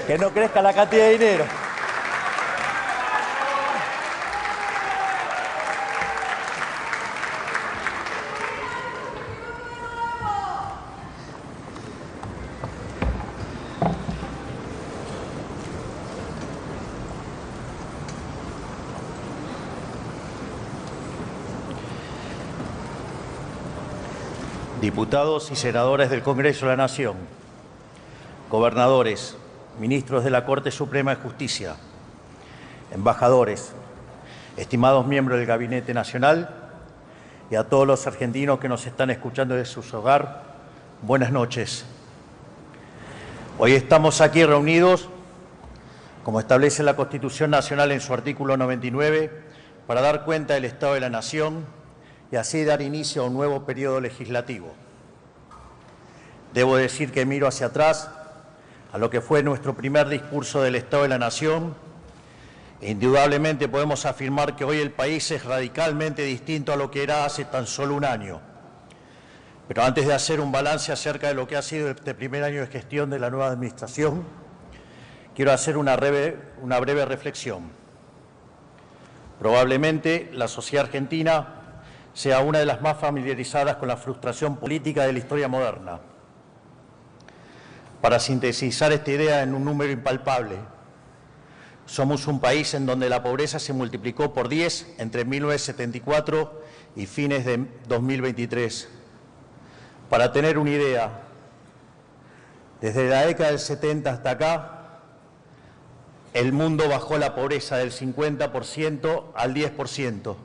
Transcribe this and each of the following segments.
Que no crezca la cantidad de dinero. Diputados y senadores del Congreso de la Nación, gobernadores, ministros de la Corte Suprema de Justicia, embajadores, estimados miembros del Gabinete Nacional y a todos los argentinos que nos están escuchando desde sus hogares, buenas noches. Hoy estamos aquí reunidos, como establece la Constitución Nacional en su artículo 99, para dar cuenta del Estado de la Nación y así dar inicio a un nuevo periodo legislativo. Debo decir que miro hacia atrás a lo que fue nuestro primer discurso del Estado de la Nación e indudablemente podemos afirmar que hoy el país es radicalmente distinto a lo que era hace tan solo un año. Pero antes de hacer un balance acerca de lo que ha sido este primer año de gestión de la nueva Administración, quiero hacer una breve reflexión. Probablemente la sociedad argentina sea una de las más familiarizadas con la frustración política de la historia moderna. Para sintetizar esta idea en un número impalpable, somos un país en donde la pobreza se multiplicó por 10 entre 1974 y fines de 2023. Para tener una idea, desde la década del 70 hasta acá, el mundo bajó la pobreza del 50% al 10%.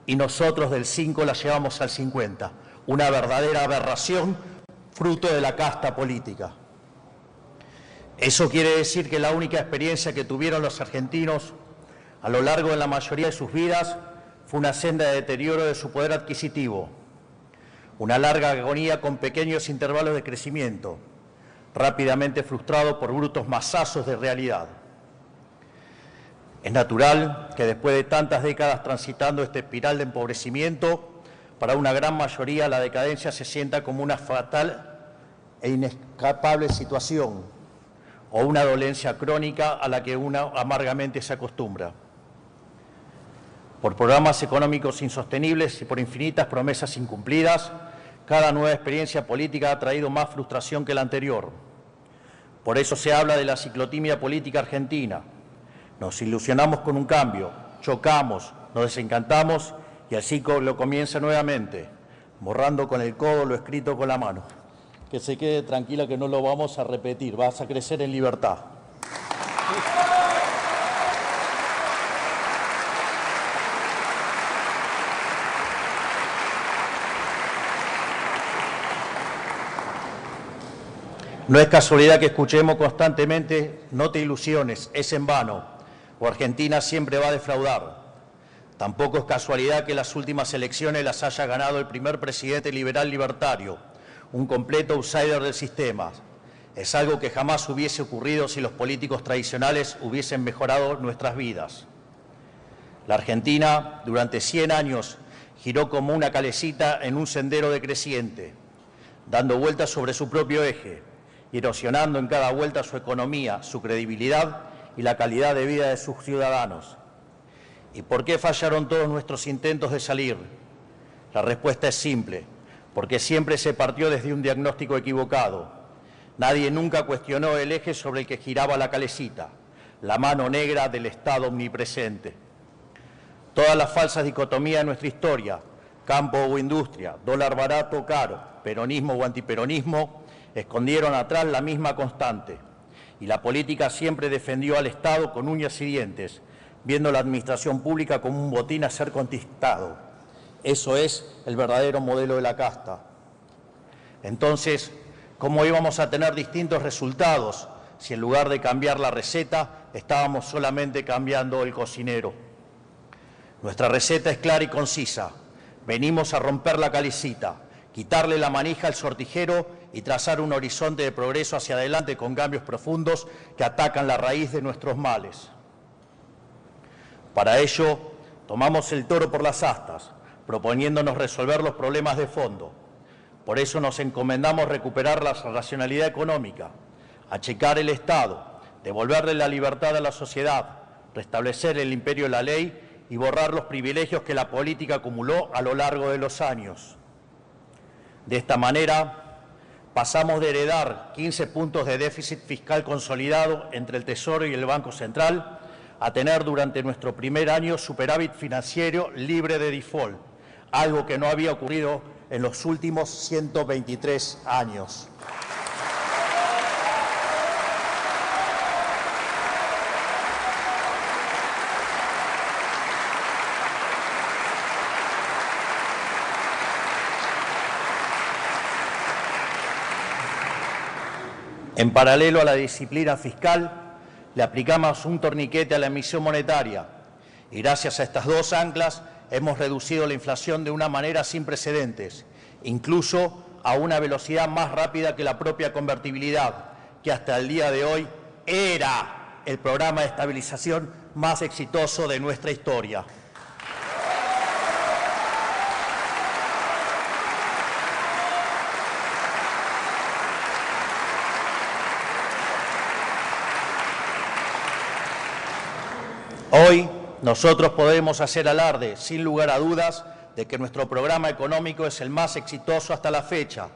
Y nosotros del 5 la llevamos al 50, una verdadera aberración fruto de la casta política. Eso quiere decir que la única experiencia que tuvieron los argentinos a lo largo de la mayoría de sus vidas fue una senda de deterioro de su poder adquisitivo, una larga agonía con pequeños intervalos de crecimiento, rápidamente frustrado por brutos masazos de realidad. Es natural que después de tantas décadas transitando esta espiral de empobrecimiento, para una gran mayoría la decadencia se sienta como una fatal e inescapable situación o una dolencia crónica a la que uno amargamente se acostumbra. Por programas económicos insostenibles y por infinitas promesas incumplidas, cada nueva experiencia política ha traído más frustración que la anterior. Por eso se habla de la ciclotimia política argentina. Nos ilusionamos con un cambio, chocamos, nos desencantamos y el ciclo comienza nuevamente, borrando con el codo lo escrito con la mano. Que se quede tranquila que no lo vamos a repetir, vas a crecer en libertad. No es casualidad que escuchemos constantemente, no te ilusiones, es en vano, o Argentina siempre va a defraudar. Tampoco es casualidad que las últimas elecciones las haya ganado el primer presidente liberal libertario, un completo outsider del sistema. Es algo que jamás hubiese ocurrido si los políticos tradicionales hubiesen mejorado nuestras vidas. La Argentina, durante 100 años, giró como una calecita en un sendero decreciente, dando vueltas sobre su propio eje, y erosionando en cada vuelta su economía, su credibilidad y la calidad de vida de sus ciudadanos. ¿Y por qué fallaron todos nuestros intentos de salir? La respuesta es simple, porque siempre se partió desde un diagnóstico equivocado. Nadie nunca cuestionó el eje sobre el que giraba la calecita, la mano negra del Estado omnipresente. Todas las falsas dicotomías de nuestra historia, campo o industria, dólar barato o caro, peronismo o antiperonismo, escondieron atrás la misma constante. Y la política siempre defendió al Estado con uñas y dientes, viendo la administración pública como un botín a ser conquistado. Eso es el verdadero modelo de la casta. Entonces, ¿cómo íbamos a tener distintos resultados si en lugar de cambiar la receta estábamos solamente cambiando el cocinero? Nuestra receta es clara y concisa. Venimos a romper la calecita, quitarle la manija al sortijero y trazar un horizonte de progreso hacia adelante con cambios profundos que atacan la raíz de nuestros males. Para ello, tomamos el toro por las astas, proponiéndonos resolver los problemas de fondo. Por eso nos encomendamos recuperar la racionalidad económica, achicar el Estado, devolverle la libertad a la sociedad, restablecer el imperio de la ley y borrar los privilegios que la política acumuló a lo largo de los años. De esta manera, pasamos de heredar 15 puntos de déficit fiscal consolidado entre el Tesoro y el Banco Central a tener durante nuestro primer año superávit financiero libre de default, algo que no había ocurrido en los últimos 123 años. En paralelo a la disciplina fiscal, le aplicamos un torniquete a la emisión monetaria y gracias a estas dos anclas hemos reducido la inflación de una manera sin precedentes, incluso a una velocidad más rápida que la propia convertibilidad, que hasta el día de hoy era el programa de estabilización más exitoso de nuestra historia. Hoy nosotros podemos hacer alarde, sin lugar a dudas, de que nuestro programa económico es el más exitoso hasta la fecha.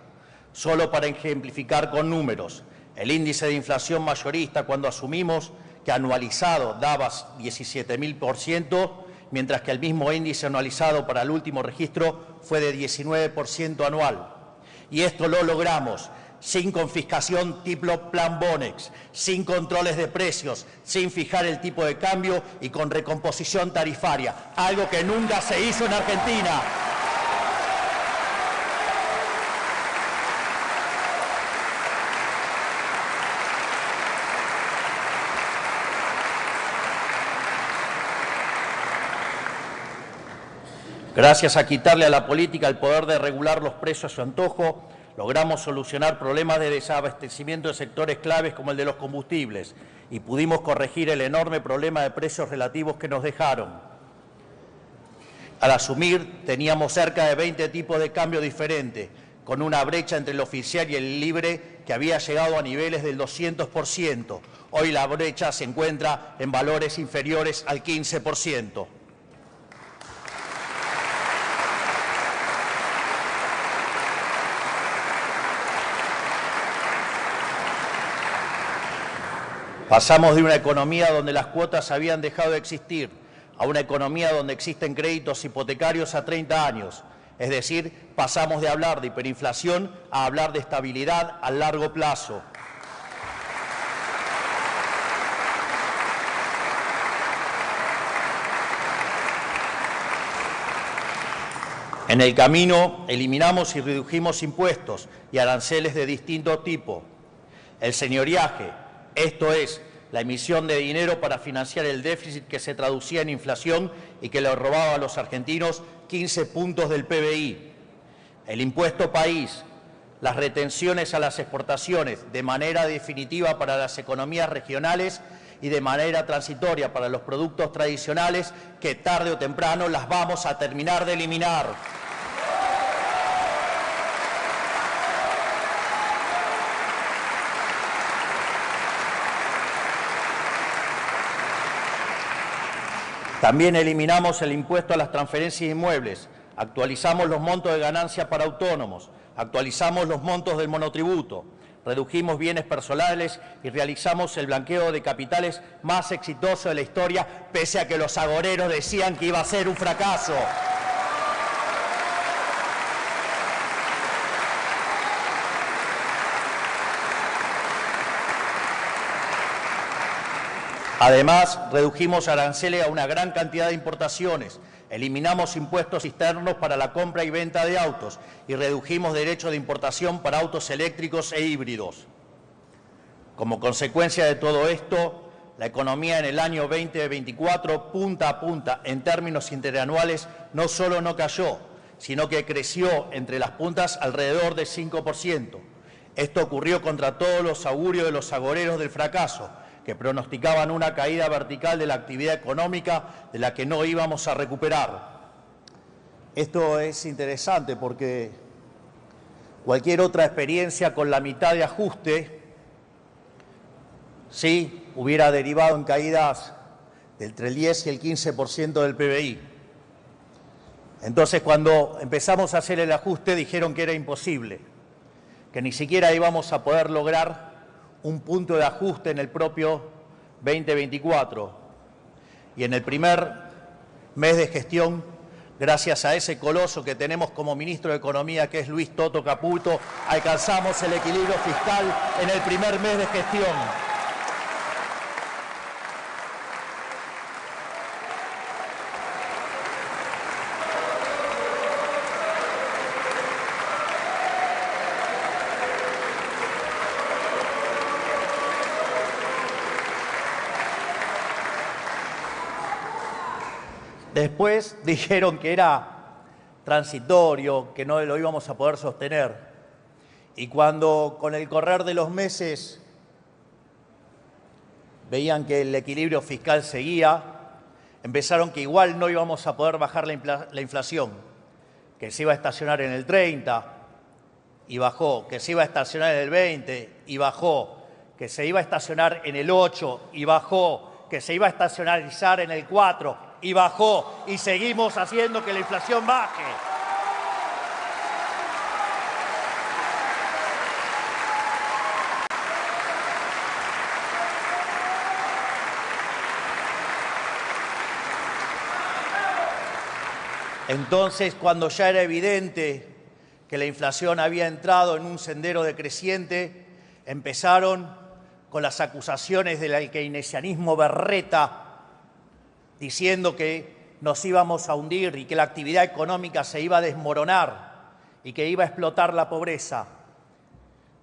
Solo para ejemplificar con números, el índice de inflación mayorista cuando asumimos que anualizado daba 17.000%, mientras que el mismo índice anualizado para el último registro fue de 19% anual. Y esto lo logramos sin confiscación tipo Plan Bonex, sin controles de precios, sin fijar el tipo de cambio y con recomposición tarifaria, algo que nunca se hizo en Argentina. Gracias a quitarle a la política el poder de regular los precios a su antojo, logramos solucionar problemas de desabastecimiento de sectores claves como el de los combustibles y pudimos corregir el enorme problema de precios relativos que nos dejaron. Al asumir, teníamos cerca de 20 tipos de cambio diferentes, con una brecha entre el oficial y el libre que había llegado a niveles del 200%. Hoy la brecha se encuentra en valores inferiores al 15%. Pasamos de una economía donde las cuotas habían dejado de existir a una economía donde existen créditos hipotecarios a 30 años. Es decir, pasamos de hablar de hiperinflación a hablar de estabilidad a largo plazo. En el camino eliminamos y redujimos impuestos y aranceles de distinto tipo. El señoriaje, esto es, la emisión de dinero para financiar el déficit que se traducía en inflación y que le robaba a los argentinos 15 puntos del PBI. El impuesto país, las retenciones a las exportaciones de manera definitiva para las economías regionales y de manera transitoria para los productos tradicionales que tarde o temprano las vamos a terminar de eliminar. También eliminamos el impuesto a las transferencias inmuebles, actualizamos los montos de ganancia para autónomos, actualizamos los montos del monotributo, redujimos bienes personales y realizamos el blanqueo de capitales más exitoso de la historia, pese a que los agoreros decían que iba a ser un fracaso. Además, redujimos aranceles a una gran cantidad de importaciones, eliminamos impuestos externos para la compra y venta de autos y redujimos derechos de importación para autos eléctricos e híbridos. Como consecuencia de todo esto, la economía en el año 2024, punta a punta, en términos interanuales, no solo no cayó, sino que creció entre las puntas alrededor del 5%. Esto ocurrió contra todos los augurios de los agoreros del fracaso, que pronosticaban una caída vertical de la actividad económica de la que no íbamos a recuperar. Esto es interesante porque cualquier otra experiencia con la mitad de ajuste sí hubiera derivado en caídas entre el 10 y el 15% del PBI. Entonces, cuando empezamos a hacer el ajuste, dijeron que era imposible, que ni siquiera íbamos a poder lograr un punto de ajuste en el propio 2024. Y en el primer mes de gestión, gracias a ese coloso que tenemos como ministro de Economía, que es Luis Toto Caputo, alcanzamos el equilibrio fiscal en el primer mes de gestión. Después dijeron que era transitorio, que no lo íbamos a poder sostener. Y cuando con el correr de los meses veían que el equilibrio fiscal seguía, empezaron que igual no íbamos a poder bajar la inflación, que se iba a estacionar en el 30 y bajó, que se iba a estacionar en el 20 y bajó, que se iba a estacionar en el 8 y bajó, que se iba a estacionalizar en el 4 y bajó, y seguimos haciendo que la inflación baje. Entonces, cuando ya era evidente que la inflación había entrado en un sendero decreciente, empezaron con las acusaciones del keynesianismo berreta, diciendo que nos íbamos a hundir y que la actividad económica se iba a desmoronar y que iba a explotar la pobreza.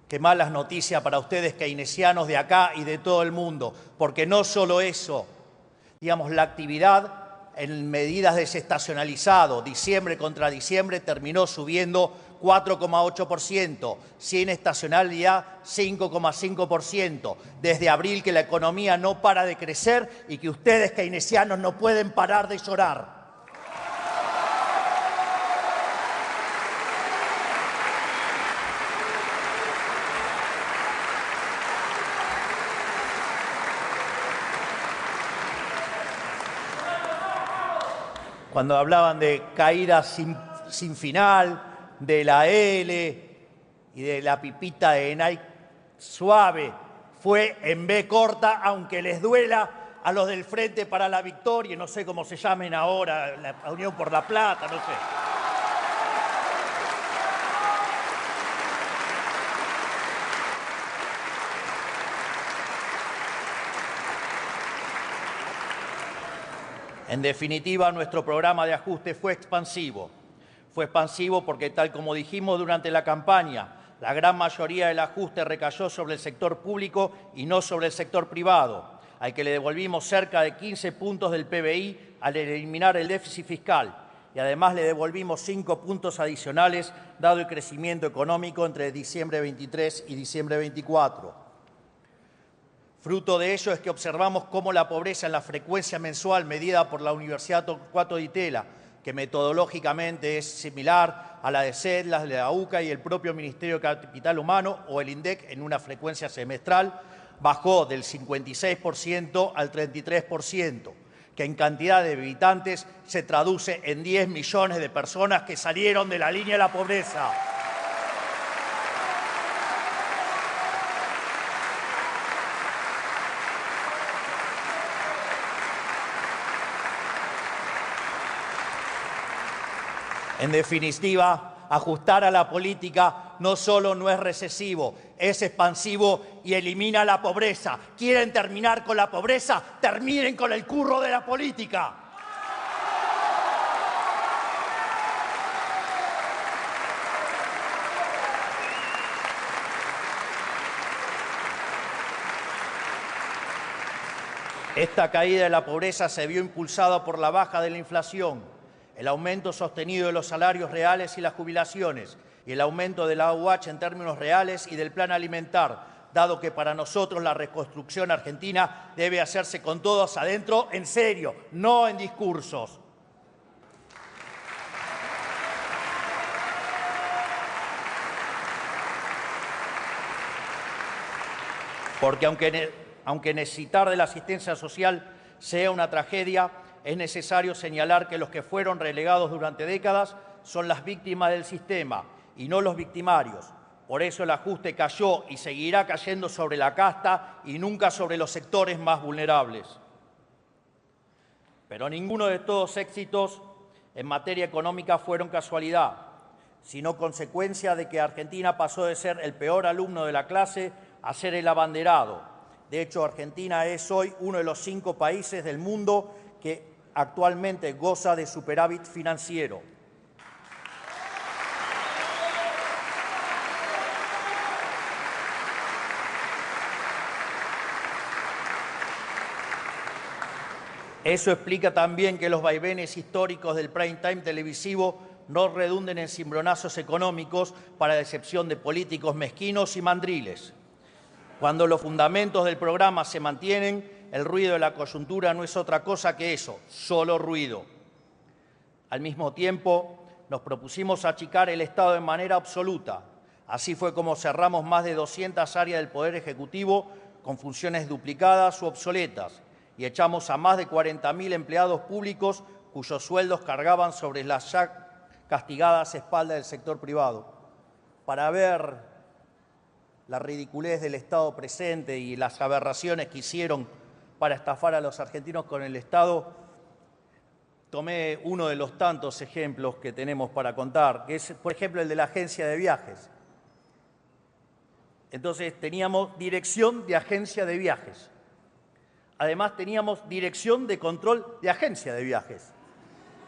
Qué malas noticias para ustedes keynesianos de acá y de todo el mundo, porque no solo eso, digamos, la actividad en medidas desestacionalizado, diciembre contra diciembre, terminó subiendo 4,8%, sin estacionalidad 5,5%. Desde abril que la economía no para de crecer y que ustedes keynesianos no pueden parar de llorar. Cuando hablaban de caídas sin final, de la L y de la pipita de Nike suave, fue en B corta, aunque les duela a los del Frente para la Victoria, no sé cómo se llamen ahora, la Unión por la Plata, no sé. En definitiva, nuestro programa de ajuste fue expansivo. Fue expansivo porque, tal como dijimos durante la campaña, la gran mayoría del ajuste recayó sobre el sector público y no sobre el sector privado, al que le devolvimos cerca de 15 puntos del PBI al eliminar el déficit fiscal. Y además le devolvimos 5 puntos adicionales, dado el crecimiento económico entre diciembre 23 y diciembre 24. Fruto de ello es que observamos cómo la pobreza en la frecuencia mensual medida por la Universidad Torcuato Di Itela, que metodológicamente es similar a la de CEDLAS, de la UCA y el propio Ministerio de Capital Humano o el INDEC en una frecuencia semestral, bajó del 56% al 33%, que en cantidad de habitantes se traduce en 10 millones de personas que salieron de la línea de la pobreza. En definitiva, ajustar a la política no solo no es recesivo, es expansivo y elimina la pobreza. ¿Quieren terminar con la pobreza? ¡Terminen con el curro de la política! Esta caída de la pobreza se vio impulsada por la baja de la inflación, el aumento sostenido de los salarios reales y las jubilaciones, y el aumento de la AUH en términos reales y del plan alimentar, dado que para nosotros la reconstrucción argentina debe hacerse con todos adentro, en serio, no en discursos. Porque aunque aunque necesitar de la asistencia social sea una tragedia, es necesario señalar que los que fueron relegados durante décadas son las víctimas del sistema y no los victimarios. Por eso el ajuste cayó y seguirá cayendo sobre la casta y nunca sobre los sectores más vulnerables. Pero ninguno de estos éxitos en materia económica fueron casualidad, sino consecuencia de que Argentina pasó de ser el peor alumno de la clase a ser el abanderado. De hecho, Argentina es hoy uno de los 5 países del mundo que actualmente goza de superávit financiero. Eso explica también que los vaivenes históricos del prime time televisivo no redunden en cimbronazos económicos para decepción de políticos mezquinos y mandriles. Cuando los fundamentos del programa se mantienen, el ruido de la coyuntura no es otra cosa que eso, solo ruido. Al mismo tiempo, nos propusimos achicar el Estado de manera absoluta. Así fue como cerramos más de 200 áreas del Poder Ejecutivo con funciones duplicadas u obsoletas y echamos a más de 40.000 empleados públicos cuyos sueldos cargaban sobre las ya castigadas espaldas del sector privado. Para ver la ridiculez del Estado presente y las aberraciones que hicieron para estafar a los argentinos con el Estado, tomé uno de los tantos ejemplos que tenemos para contar, que es, por ejemplo, el de la agencia de viajes. Entonces, teníamos dirección de agencia de viajes. Además, teníamos dirección de control de agencia de viajes.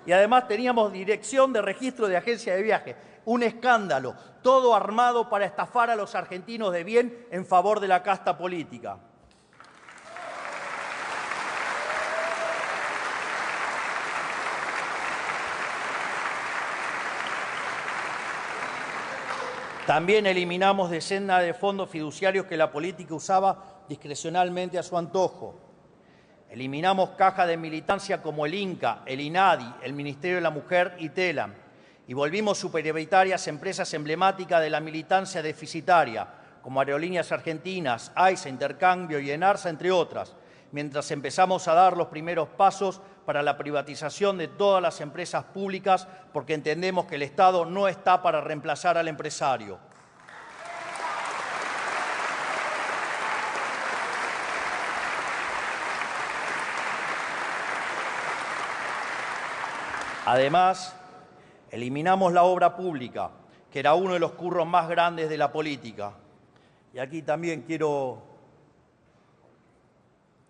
Y además teníamos dirección de registro de agencia de viajes. Un escándalo, todo armado para estafar a los argentinos de bien en favor de la casta política. También eliminamos decenas de fondos fiduciarios que la política usaba discrecionalmente a su antojo. Eliminamos cajas de militancia como el INCA, el INADI, el Ministerio de la Mujer y TELAM. Y volvimos superavitarias empresas emblemáticas de la militancia deficitaria, como Aerolíneas Argentinas, AISA, Intercambio y ENARSA, entre otras, mientras empezamos a dar los primeros pasos para la privatización de todas las empresas públicas, porque entendemos que el Estado no está para reemplazar al empresario. Además, eliminamos la obra pública, que era uno de los curros más grandes de la política. Y aquí también quiero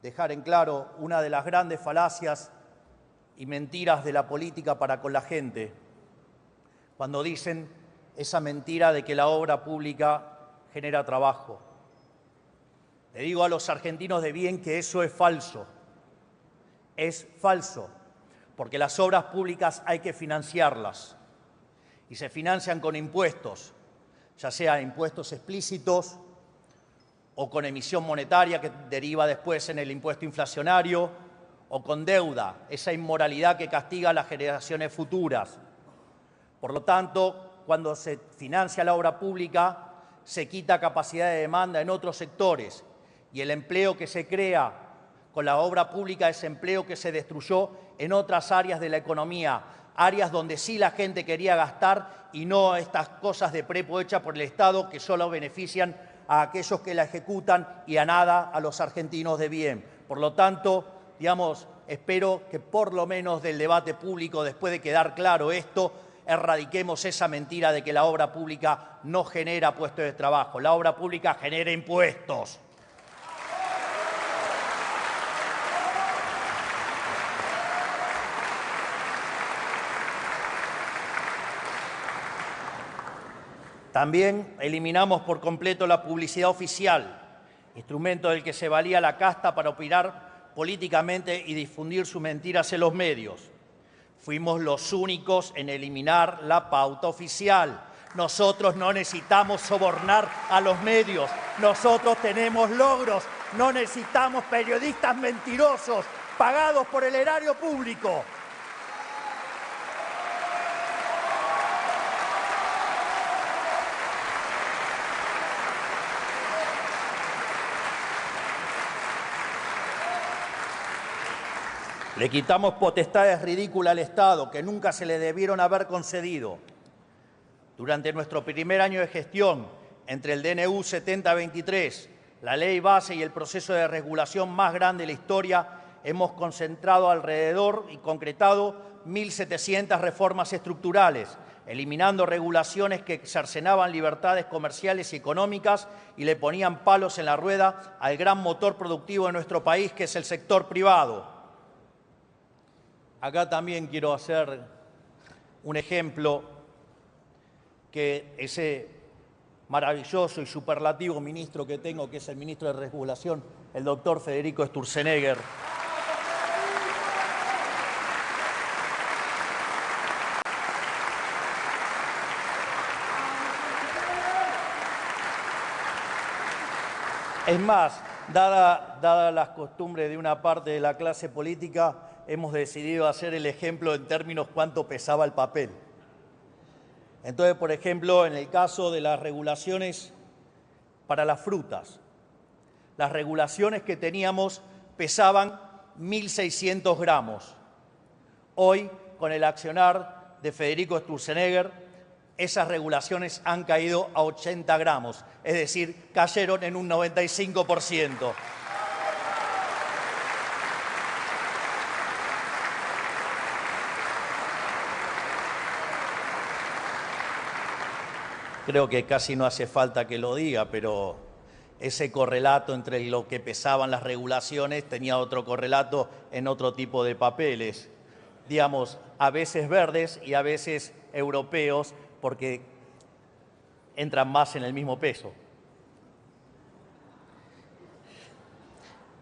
dejar en claro una de las grandes falacias y mentiras de la política para con la gente, cuando dicen esa mentira de que la obra pública genera trabajo. Le digo a los argentinos de bien que eso es falso. Es falso. Porque las obras públicas hay que financiarlas y se financian con impuestos, ya sea impuestos explícitos o con emisión monetaria que deriva después en el impuesto inflacionario o con deuda, esa inmoralidad que castiga a las generaciones futuras. Por lo tanto, cuando se financia la obra pública, se quita capacidad de demanda en otros sectores y el empleo que se crea con la obra pública es empleo que se destruyó en otras áreas de la economía, áreas donde sí la gente quería gastar y no estas cosas de prepo hechas por el Estado que solo benefician a aquellos que la ejecutan y a nada a los argentinos de bien. Por lo tanto, espero que por lo menos del debate público, después de quedar claro esto, erradiquemos esa mentira de que la obra pública no genera puestos de trabajo. La obra pública genera impuestos. También eliminamos por completo la publicidad oficial, instrumento del que se valía la casta para opinar políticamente y difundir sus mentiras en los medios. Fuimos los únicos en eliminar la pauta oficial. Nosotros no necesitamos sobornar a los medios. Nosotros tenemos logros. No necesitamos periodistas mentirosos pagados por el erario público. Le quitamos potestades ridículas al Estado que nunca se le debieron haber concedido. Durante nuestro primer año de gestión, entre el DNU 7023, la ley base y el proceso de regulación más grande de la historia, hemos concentrado alrededor y concretado 1.700 reformas estructurales, eliminando regulaciones que cercenaban libertades comerciales y económicas y le ponían palos en la rueda al gran motor productivo de nuestro país, que es el sector privado. Acá también quiero hacer un ejemplo que ese maravilloso y superlativo ministro que tengo, que es el ministro de Regulación, el doctor Federico Sturzenegger. Es más, dada las costumbres de una parte de la clase política, hemos decidido hacer el ejemplo en términos cuánto pesaba el papel. Entonces, por ejemplo, en el caso de las regulaciones para las frutas, las regulaciones que teníamos pesaban 1.600 gramos. Hoy, con el accionar de Federico Sturzenegger, esas regulaciones han caído a 80 gramos, es decir, cayeron en un 95%. Creo que casi no hace falta que lo diga, pero ese correlato entre lo que pesaban las regulaciones tenía otro correlato en otro tipo de papeles, digamos, a veces verdes y a veces europeos, porque entran más en el mismo peso.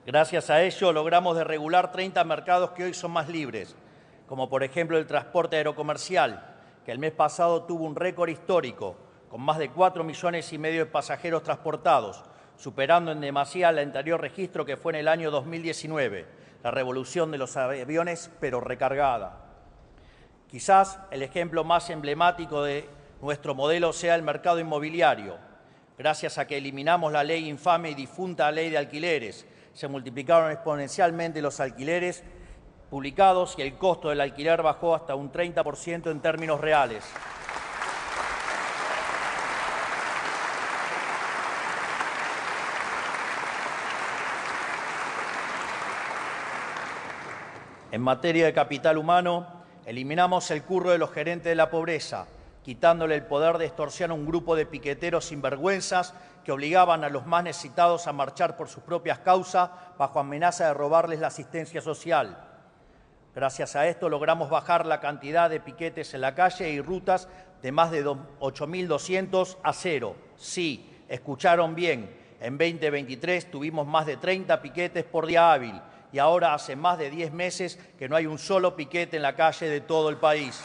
Gracias a ello logramos desregular 30 mercados que hoy son más libres, como por ejemplo el transporte aerocomercial, que el mes pasado tuvo un récord histórico, con más de 4,5 millones de pasajeros transportados, superando en demasía el anterior registro que fue en el año 2019, la revolución de los aviones, pero recargada. Quizás el ejemplo más emblemático de nuestro modelo sea el mercado inmobiliario. Gracias a que eliminamos la ley infame y difunta ley de alquileres, se multiplicaron exponencialmente los alquileres publicados y el costo del alquiler bajó hasta un 30% en términos reales. En materia de capital humano, eliminamos el curro de los gerentes de la pobreza, quitándole el poder de extorsión a un grupo de piqueteros sinvergüenzas que obligaban a los más necesitados a marchar por sus propias causas bajo amenaza de robarles la asistencia social. Gracias a esto logramos bajar la cantidad de piquetes en la calle y rutas de más de 8.200 a 0. Sí, escucharon bien, en 2023 tuvimos más de 30 piquetes por día hábil y ahora hace más de 10 meses que no hay un solo piquete en la calle de todo el país.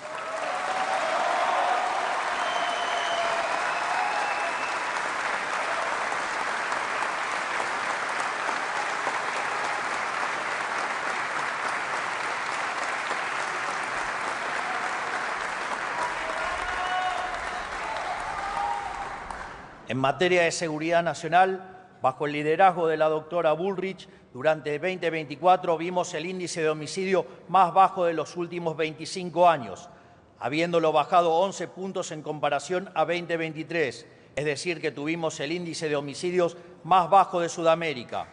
En materia de seguridad nacional, bajo el liderazgo de la doctora Bullrich, durante 2024 vimos el índice de homicidio más bajo de los últimos 25 años, habiéndolo bajado 11 puntos en comparación a 2023, es decir, que tuvimos el índice de homicidios más bajo de Sudamérica.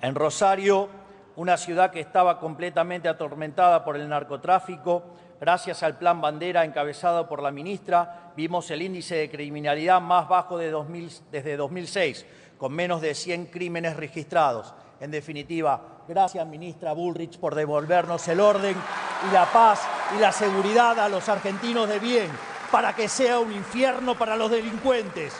En Rosario, una ciudad que estaba completamente atormentada por el narcotráfico, gracias al Plan Bandera encabezado por la ministra, vimos el índice de criminalidad más bajo desde 2006, con menos de 100 crímenes registrados. En definitiva, gracias, ministra Bullrich, por devolvernos el orden y la paz y la seguridad a los argentinos de bien, para que sea un infierno para los delincuentes.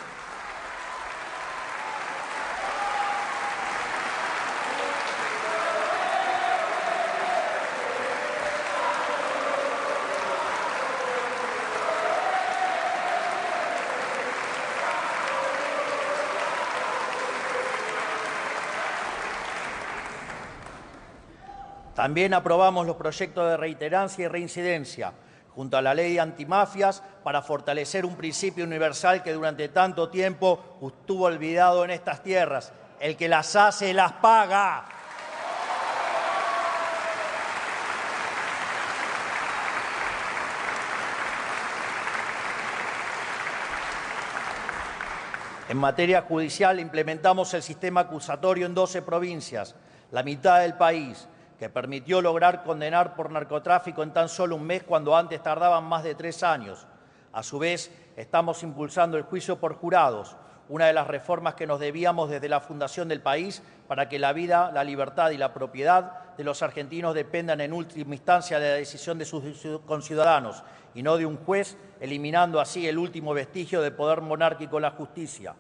También aprobamos los proyectos de reiterancia y reincidencia, junto a la ley antimafias, para fortalecer un principio universal que durante tanto tiempo estuvo olvidado en estas tierras: el que las hace, las paga. En materia judicial, implementamos el sistema acusatorio en 12 provincias, la mitad del país, que permitió lograr condenar por narcotráfico en tan solo un mes cuando antes tardaban más de 3 años. A su vez, estamos impulsando el juicio por jurados, una de las reformas que nos debíamos desde la fundación del país para que la vida, la libertad y la propiedad de los argentinos dependan en última instancia de la decisión de sus conciudadanos y no de un juez, eliminando así el último vestigio de poder monárquico en la justicia.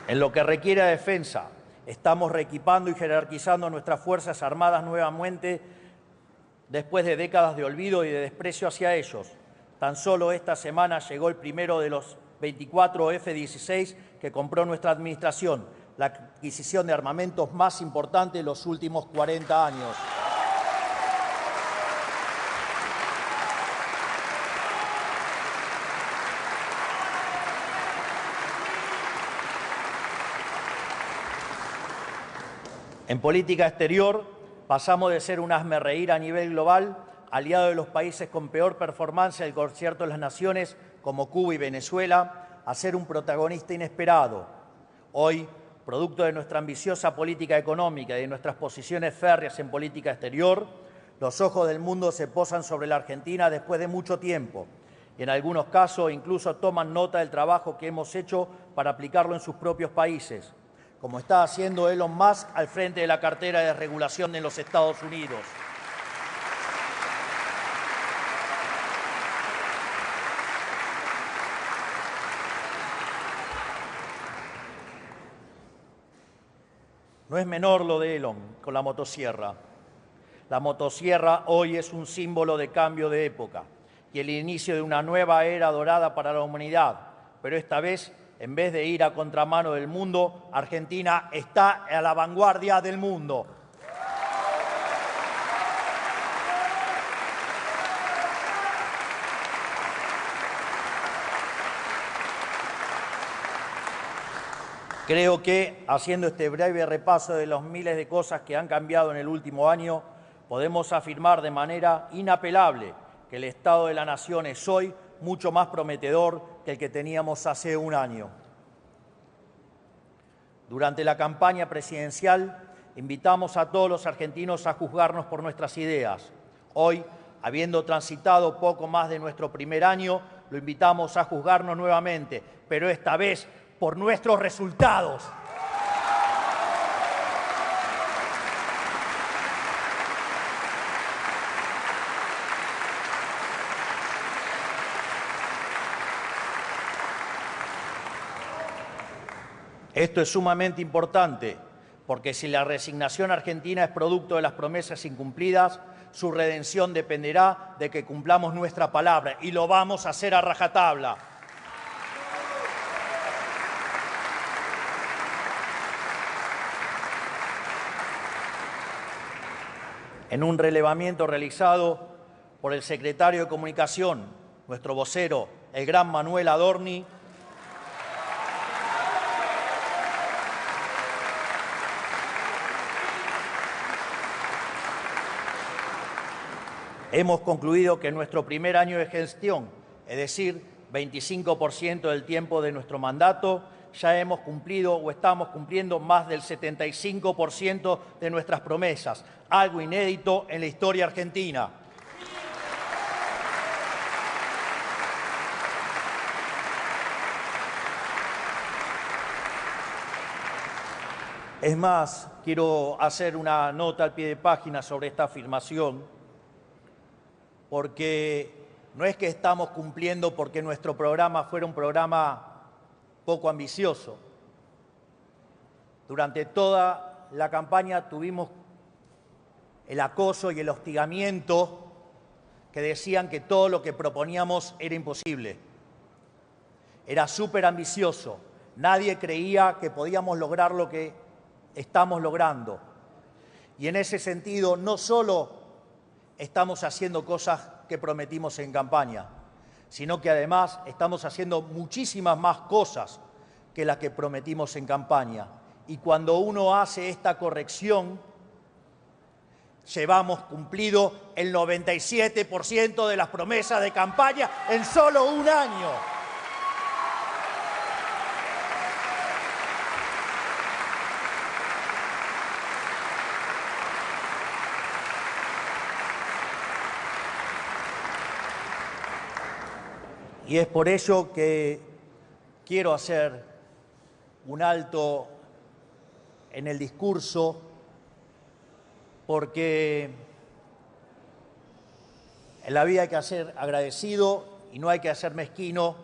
En lo que requiere defensa, estamos reequipando y jerarquizando nuestras Fuerzas Armadas nuevamente después de décadas de olvido y de desprecio hacia ellos. Tan solo esta semana llegó el primero de los 24 F-16 que compró nuestra administración, la adquisición de armamentos más importante de los últimos 40 años. En política exterior, pasamos de ser un hazmerreír a nivel global, aliado de los países con peor performance del concierto de las naciones, como Cuba y Venezuela, a ser un protagonista inesperado. Hoy, producto de nuestra ambiciosa política económica y de nuestras posiciones férreas en política exterior, los ojos del mundo se posan sobre la Argentina después de mucho tiempo y en algunos casos incluso toman nota del trabajo que hemos hecho para aplicarlo en sus propios países, como está haciendo Elon Musk al frente de la cartera de regulación en los Estados Unidos. No es menor lo de Elon con la motosierra. La motosierra hoy es un símbolo de cambio de época y el inicio de una nueva era dorada para la humanidad, pero esta vez, en vez de ir a contramano del mundo, Argentina está a la vanguardia del mundo. Creo que, haciendo este breve repaso de los miles de cosas que han cambiado en el último año, podemos afirmar de manera inapelable que el Estado de la Nación es hoy mucho más prometedor que el que teníamos hace un año. Durante la campaña presidencial, invitamos a todos los argentinos a juzgarnos por nuestras ideas. Hoy, habiendo transitado poco más de nuestro primer año, lo invitamos a juzgarnos nuevamente, pero esta vez por nuestros resultados. Esto es sumamente importante, porque si la resignación argentina es producto de las promesas incumplidas, su redención dependerá de que cumplamos nuestra palabra, y lo vamos a hacer a rajatabla. En un relevamiento realizado por el secretario de Comunicación, nuestro vocero, el gran Manuel Adorni, hemos concluido que en nuestro primer año de gestión, es decir, 25% del tiempo de nuestro mandato, ya hemos cumplido o estamos cumpliendo más del 75% de nuestras promesas, algo inédito en la historia argentina. Es más, quiero hacer una nota al pie de página sobre esta afirmación, porque no es que estamos cumpliendo porque nuestro programa fuera un programa poco ambicioso. Durante toda la campaña tuvimos el acoso y el hostigamiento que decían que todo lo que proponíamos era imposible. Era súper ambicioso. Nadie creía que podíamos lograr lo que estamos logrando. Y en ese sentido, no solo estamos haciendo cosas que prometimos en campaña, sino que además estamos haciendo muchísimas más cosas que las que prometimos en campaña. Y cuando uno hace esta corrección, llevamos cumplido el 97% de las promesas de campaña en solo un año. Y es por ello que quiero hacer un alto en el discurso, porque en la vida hay que ser agradecido y no hay que ser mezquino,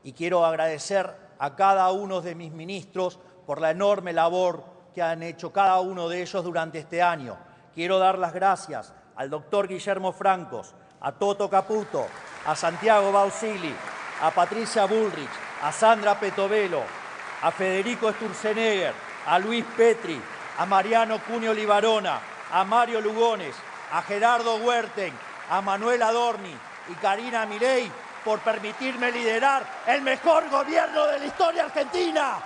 y quiero agradecer a cada uno de mis ministros por la enorme labor que han hecho cada uno de ellos durante este año. Quiero dar las gracias al doctor Guillermo Francos, a Toto Caputo, a Santiago Bausili, a Patricia Bullrich, a Sandra Petovelo, a Federico Sturzenegger, a Luis Petri, a Mariano Cuneo Libarona, a Mario Lugones, a Gerardo Huerten, a Manuel Adorni y Karina Milei por permitirme liderar el mejor gobierno de la historia argentina.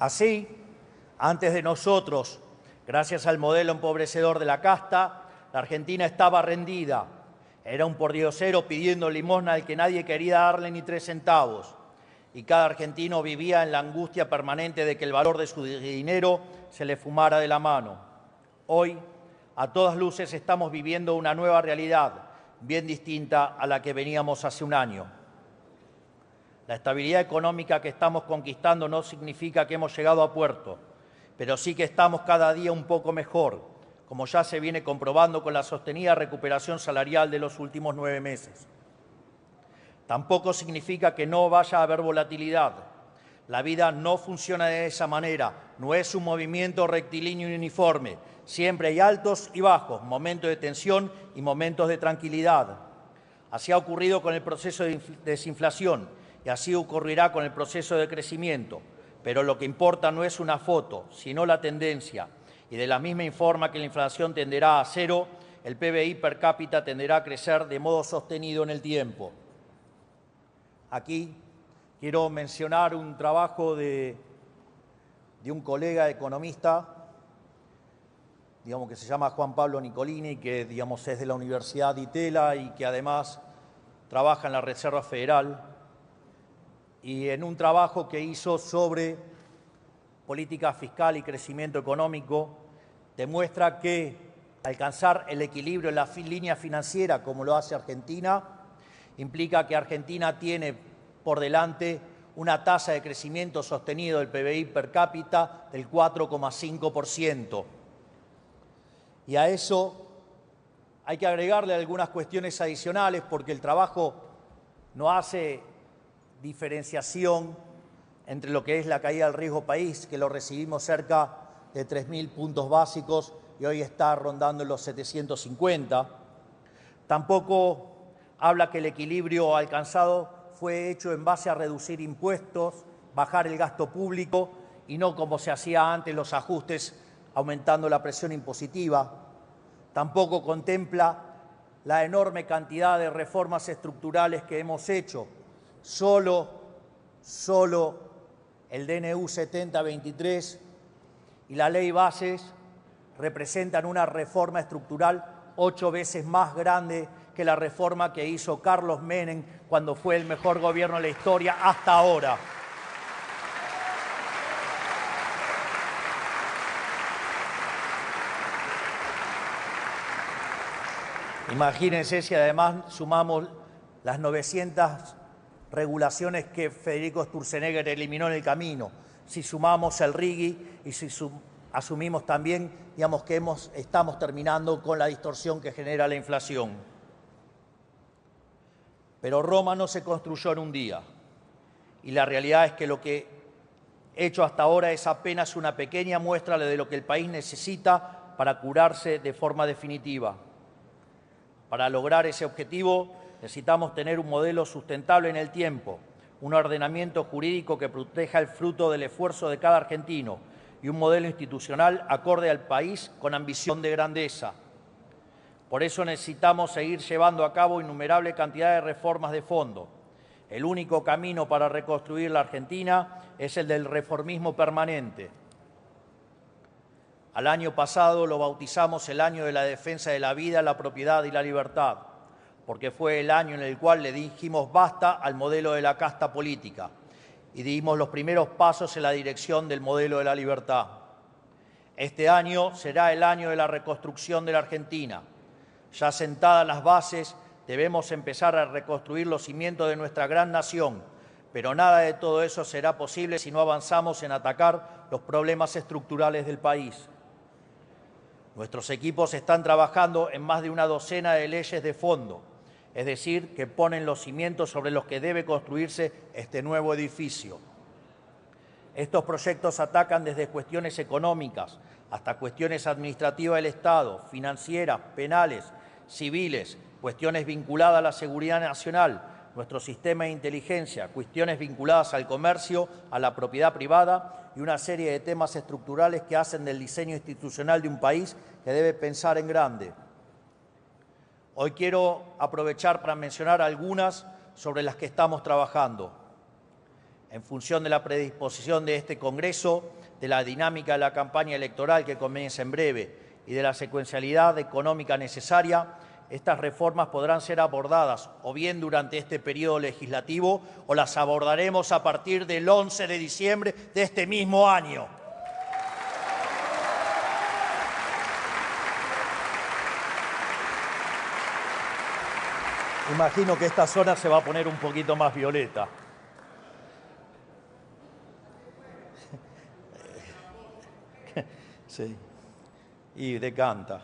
Así, antes de nosotros, gracias al modelo empobrecedor de la casta, la Argentina estaba rendida. Era un pordiosero pidiendo limosna al que nadie quería darle ni 3 centavos. Y cada argentino vivía en la angustia permanente de que el valor de su dinero se le fumara de la mano. Hoy, a todas luces, estamos viviendo una nueva realidad, bien distinta a la que veníamos hace un año. La estabilidad económica que estamos conquistando no significa que hemos llegado a puerto, pero sí que estamos cada día un poco mejor, como ya se viene comprobando con la sostenida recuperación salarial de los últimos 9 meses. Tampoco significa que no vaya a haber volatilidad. La vida no funciona de esa manera, no es un movimiento rectilíneo y uniforme. Siempre hay altos y bajos, momentos de tensión y momentos de tranquilidad. Así ha ocurrido con el proceso de desinflación. Y así ocurrirá con el proceso de crecimiento. Pero lo que importa no es una foto, sino la tendencia. Y de la misma forma que la inflación tenderá a cero, el PBI per cápita tenderá a crecer de modo sostenido en el tiempo. Aquí quiero mencionar un trabajo de un colega economista, que se llama Juan Pablo Nicolini, que es de la Universidad de Itela y que además trabaja en la Reserva Federal. Y en un trabajo que hizo sobre política fiscal y crecimiento económico, demuestra que alcanzar el equilibrio en la línea financiera, como lo hace Argentina, implica que Argentina tiene por delante una tasa de crecimiento sostenido del PBI per cápita del 4,5%. Y a eso hay que agregarle algunas cuestiones adicionales, porque el trabajo no hace diferenciación entre lo que es la caída del riesgo país, que lo recibimos cerca de 3.000 puntos básicos y hoy está rondando en los 750. Tampoco habla que el equilibrio alcanzado fue hecho en base a reducir impuestos, bajar el gasto público y no como se hacía antes los ajustes aumentando la presión impositiva. Tampoco contempla la enorme cantidad de reformas estructurales que hemos hecho. Solo el DNU 7023 y la Ley Bases representan una reforma estructural 8 veces más grande que la reforma que hizo Carlos Menem cuando fue el mejor gobierno de la historia hasta ahora. Imagínense si además sumamos las 900 regulaciones que Federico Sturzenegger eliminó en el camino, si sumamos el RIGI y si asumimos también, digamos, que estamos terminando con la distorsión que genera la inflación. Pero Roma no se construyó en un día y la realidad es que lo que he hecho hasta ahora es apenas una pequeña muestra de lo que el país necesita para curarse de forma definitiva. Para lograr ese objetivo necesitamos tener un modelo sustentable en el tiempo, un ordenamiento jurídico que proteja el fruto del esfuerzo de cada argentino y un modelo institucional acorde al país con ambición de grandeza. Por eso necesitamos seguir llevando a cabo innumerable cantidad de reformas de fondo. El único camino para reconstruir la Argentina es el del reformismo permanente. Al año pasado lo bautizamos el año de la defensa de la vida, la propiedad y la libertad, porque fue el año en el cual le dijimos basta al modelo de la casta política y dimos los primeros pasos en la dirección del modelo de la libertad. Este año será el año de la reconstrucción de la Argentina. Ya sentadas las bases, debemos empezar a reconstruir los cimientos de nuestra gran nación, pero nada de todo eso será posible si no avanzamos en atacar los problemas estructurales del país. Nuestros equipos están trabajando en más de una docena de leyes de fondo, es decir, que ponen los cimientos sobre los que debe construirse este nuevo edificio. Estos proyectos atacan desde cuestiones económicas hasta cuestiones administrativas del Estado, financieras, penales, civiles, cuestiones vinculadas a la seguridad nacional, nuestro sistema de inteligencia, cuestiones vinculadas al comercio, a la propiedad privada y una serie de temas estructurales que hacen del diseño institucional de un país que debe pensar en grande. Hoy quiero aprovechar para mencionar algunas sobre las que estamos trabajando. En función de la predisposición de este Congreso, de la dinámica de la campaña electoral que comienza en breve y de la secuencialidad económica necesaria, estas reformas podrán ser abordadas o bien durante este periodo legislativo o las abordaremos a partir del 11 de diciembre de este mismo año. Imagino que esta zona se va a poner un poquito más violeta. Sí, y decanta.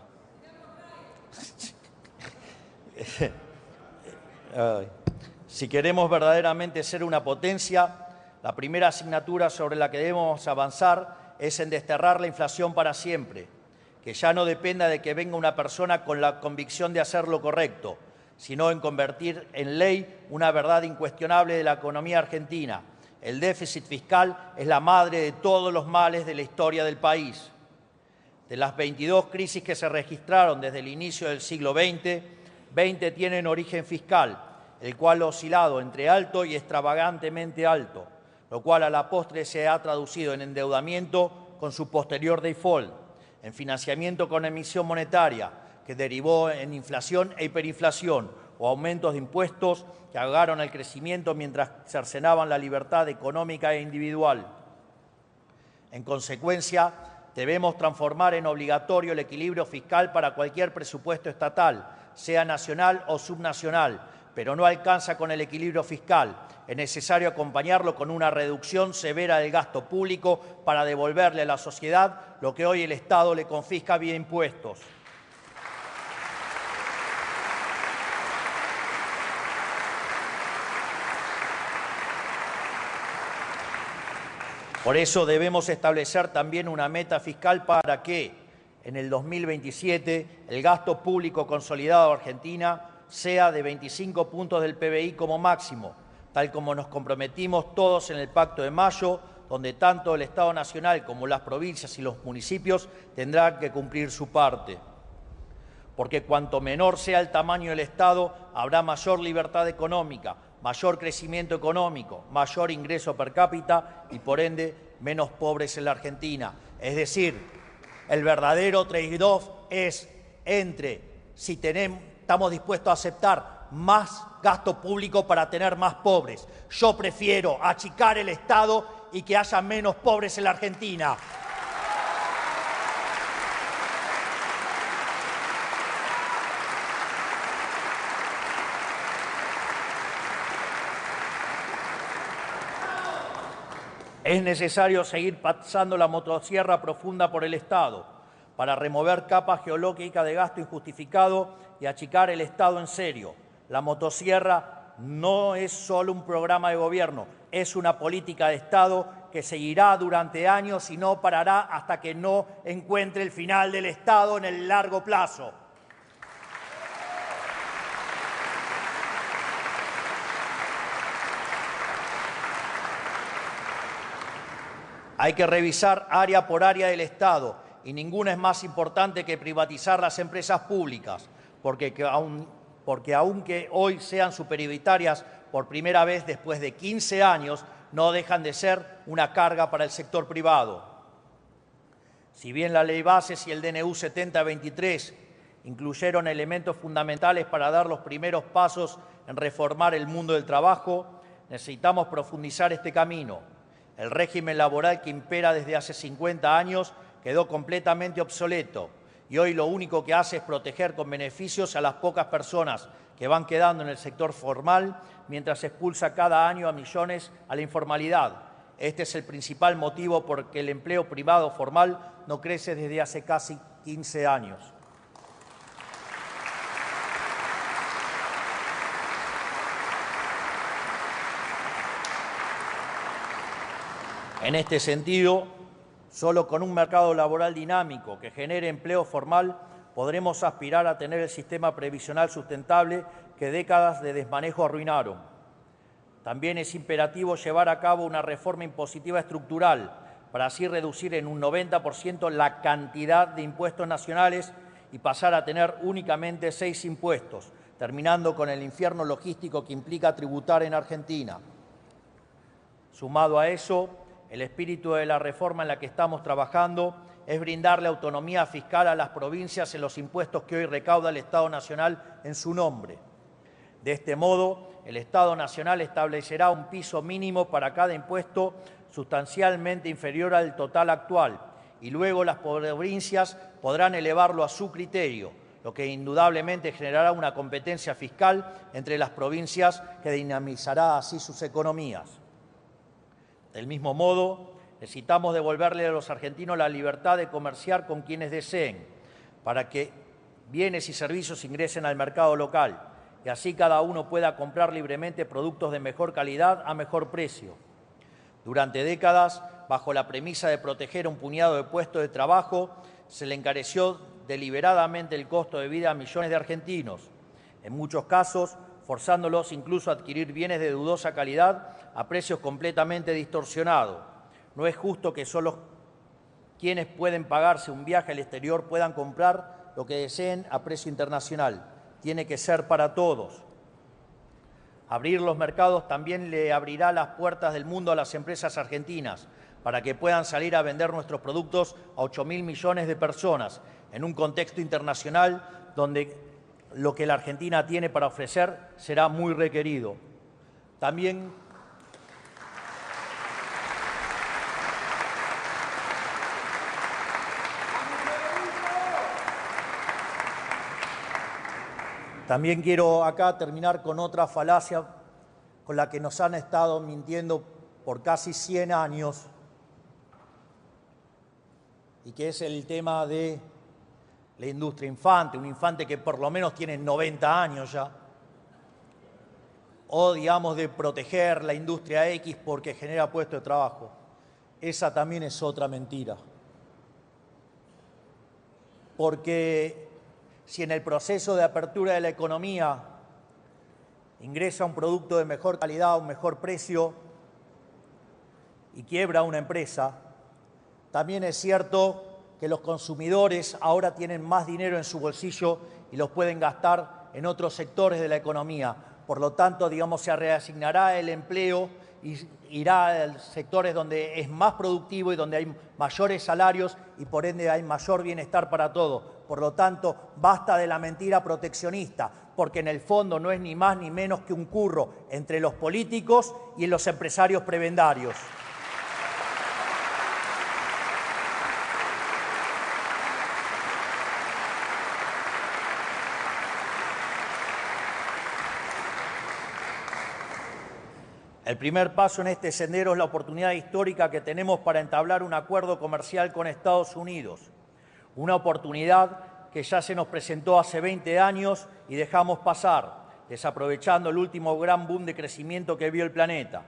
Si queremos verdaderamente ser una potencia, la primera asignatura sobre la que debemos avanzar es en desterrar la inflación para siempre, que ya no dependa de que venga una persona con la convicción de hacer lo correcto, sino en convertir en ley una verdad incuestionable de la economía argentina. El déficit fiscal es la madre de todos los males de la historia del país. De las 22 crisis que se registraron desde el inicio del siglo XX, 20 tienen origen fiscal, el cual ha oscilado entre alto y extravagantemente alto, lo cual a la postre se ha traducido en endeudamiento con su posterior default, en financiamiento con emisión monetaria, que derivó en inflación e hiperinflación, o aumentos de impuestos que ahogaron el crecimiento mientras cercenaban la libertad económica e individual. En consecuencia, debemos transformar en obligatorio el equilibrio fiscal para cualquier presupuesto estatal, sea nacional o subnacional, pero no alcanza con el equilibrio fiscal. Es necesario acompañarlo con una reducción severa del gasto público para devolverle a la sociedad lo que hoy el Estado le confisca vía impuestos. Por eso debemos establecer también una meta fiscal para que en el 2027 el gasto público consolidado de Argentina sea de 25 puntos del PBI como máximo, tal como nos comprometimos todos en el Pacto de Mayo, donde tanto el Estado Nacional como las provincias y los municipios tendrán que cumplir su parte. Porque cuanto menor sea el tamaño del Estado, habrá mayor libertad económica, mayor crecimiento económico, mayor ingreso per cápita y, por ende, menos pobres en la Argentina. Es decir, el verdadero trade-off es entre si estamos dispuestos a aceptar más gasto público para tener más pobres. Yo prefiero achicar el Estado y que haya menos pobres en la Argentina. Es necesario seguir pasando la motosierra profunda por el Estado para remover capas geológicas de gasto injustificado y achicar el Estado en serio. La motosierra no es solo un programa de gobierno, es una política de Estado que seguirá durante años y no parará hasta que no encuentre el final del Estado en el largo plazo. Hay que revisar área por área del Estado y ninguna es más importante que privatizar las empresas públicas, porque aunque hoy sean superioritarias por primera vez después de 15 años, no dejan de ser una carga para el sector privado. Si bien la Ley Bases y el DNU 7023 incluyeron elementos fundamentales para dar los primeros pasos en reformar el mundo del trabajo, necesitamos profundizar este camino. El régimen laboral que impera desde hace 50 años quedó completamente obsoleto y hoy lo único que hace es proteger con beneficios a las pocas personas que van quedando en el sector formal mientras expulsa cada año a millones a la informalidad. Este es el principal motivo por que el empleo privado formal no crece desde hace casi 15 años. En este sentido, solo con un mercado laboral dinámico que genere empleo formal podremos aspirar a tener el sistema previsional sustentable que décadas de desmanejo arruinaron. También es imperativo llevar a cabo una reforma impositiva estructural para así reducir en un 90% la cantidad de impuestos nacionales y pasar a tener únicamente 6 impuestos, terminando con el infierno logístico que implica tributar en Argentina. Sumado a eso, el espíritu de la reforma en la que estamos trabajando es brindarle autonomía fiscal a las provincias en los impuestos que hoy recauda el Estado Nacional en su nombre. De este modo, el Estado Nacional establecerá un piso mínimo para cada impuesto sustancialmente inferior al total actual y luego las provincias podrán elevarlo a su criterio, lo que indudablemente generará una competencia fiscal entre las provincias que dinamizará así sus economías. Del mismo modo, necesitamos devolverle a los argentinos la libertad de comerciar con quienes deseen, para que bienes y servicios ingresen al mercado local y así cada uno pueda comprar libremente productos de mejor calidad a mejor precio. Durante décadas, bajo la premisa de proteger a un puñado de puestos de trabajo, se le encareció deliberadamente el costo de vida a millones de argentinos, en muchos casos forzándolos incluso a adquirir bienes de dudosa calidad a precios completamente distorsionados. No es justo que solo quienes pueden pagarse un viaje al exterior puedan comprar lo que deseen a precio internacional. Tiene que ser para todos. Abrir los mercados también le abrirá las puertas del mundo a las empresas argentinas para que puedan salir a vender nuestros productos a 8.000 millones de personas en un contexto internacional donde lo que la Argentina tiene para ofrecer será muy requerido. También quiero acá terminar con otra falacia con la que nos han estado mintiendo por casi 100 años y que es el tema de la industria infante, un infante que por lo menos tiene 90 años ya, o digamos de proteger la industria X porque genera puestos de trabajo. Esa también es otra mentira. Porque si en el proceso de apertura de la economía ingresa un producto de mejor calidad a un mejor precio y quiebra una empresa, también es cierto que los consumidores ahora tienen más dinero en su bolsillo y los pueden gastar en otros sectores de la economía. Por lo tanto, digamos, se reasignará el empleo y irá a sectores donde es más productivo y donde hay mayores salarios y por ende hay mayor bienestar para todos. Por lo tanto, basta de la mentira proteccionista, porque en el fondo no es ni más ni menos que un curro entre los políticos y los empresarios prebendarios. El primer paso en este sendero es la oportunidad histórica que tenemos para entablar un acuerdo comercial con Estados Unidos. Una oportunidad que ya se nos presentó hace 20 años y dejamos pasar, desaprovechando el último gran boom de crecimiento que vio el planeta.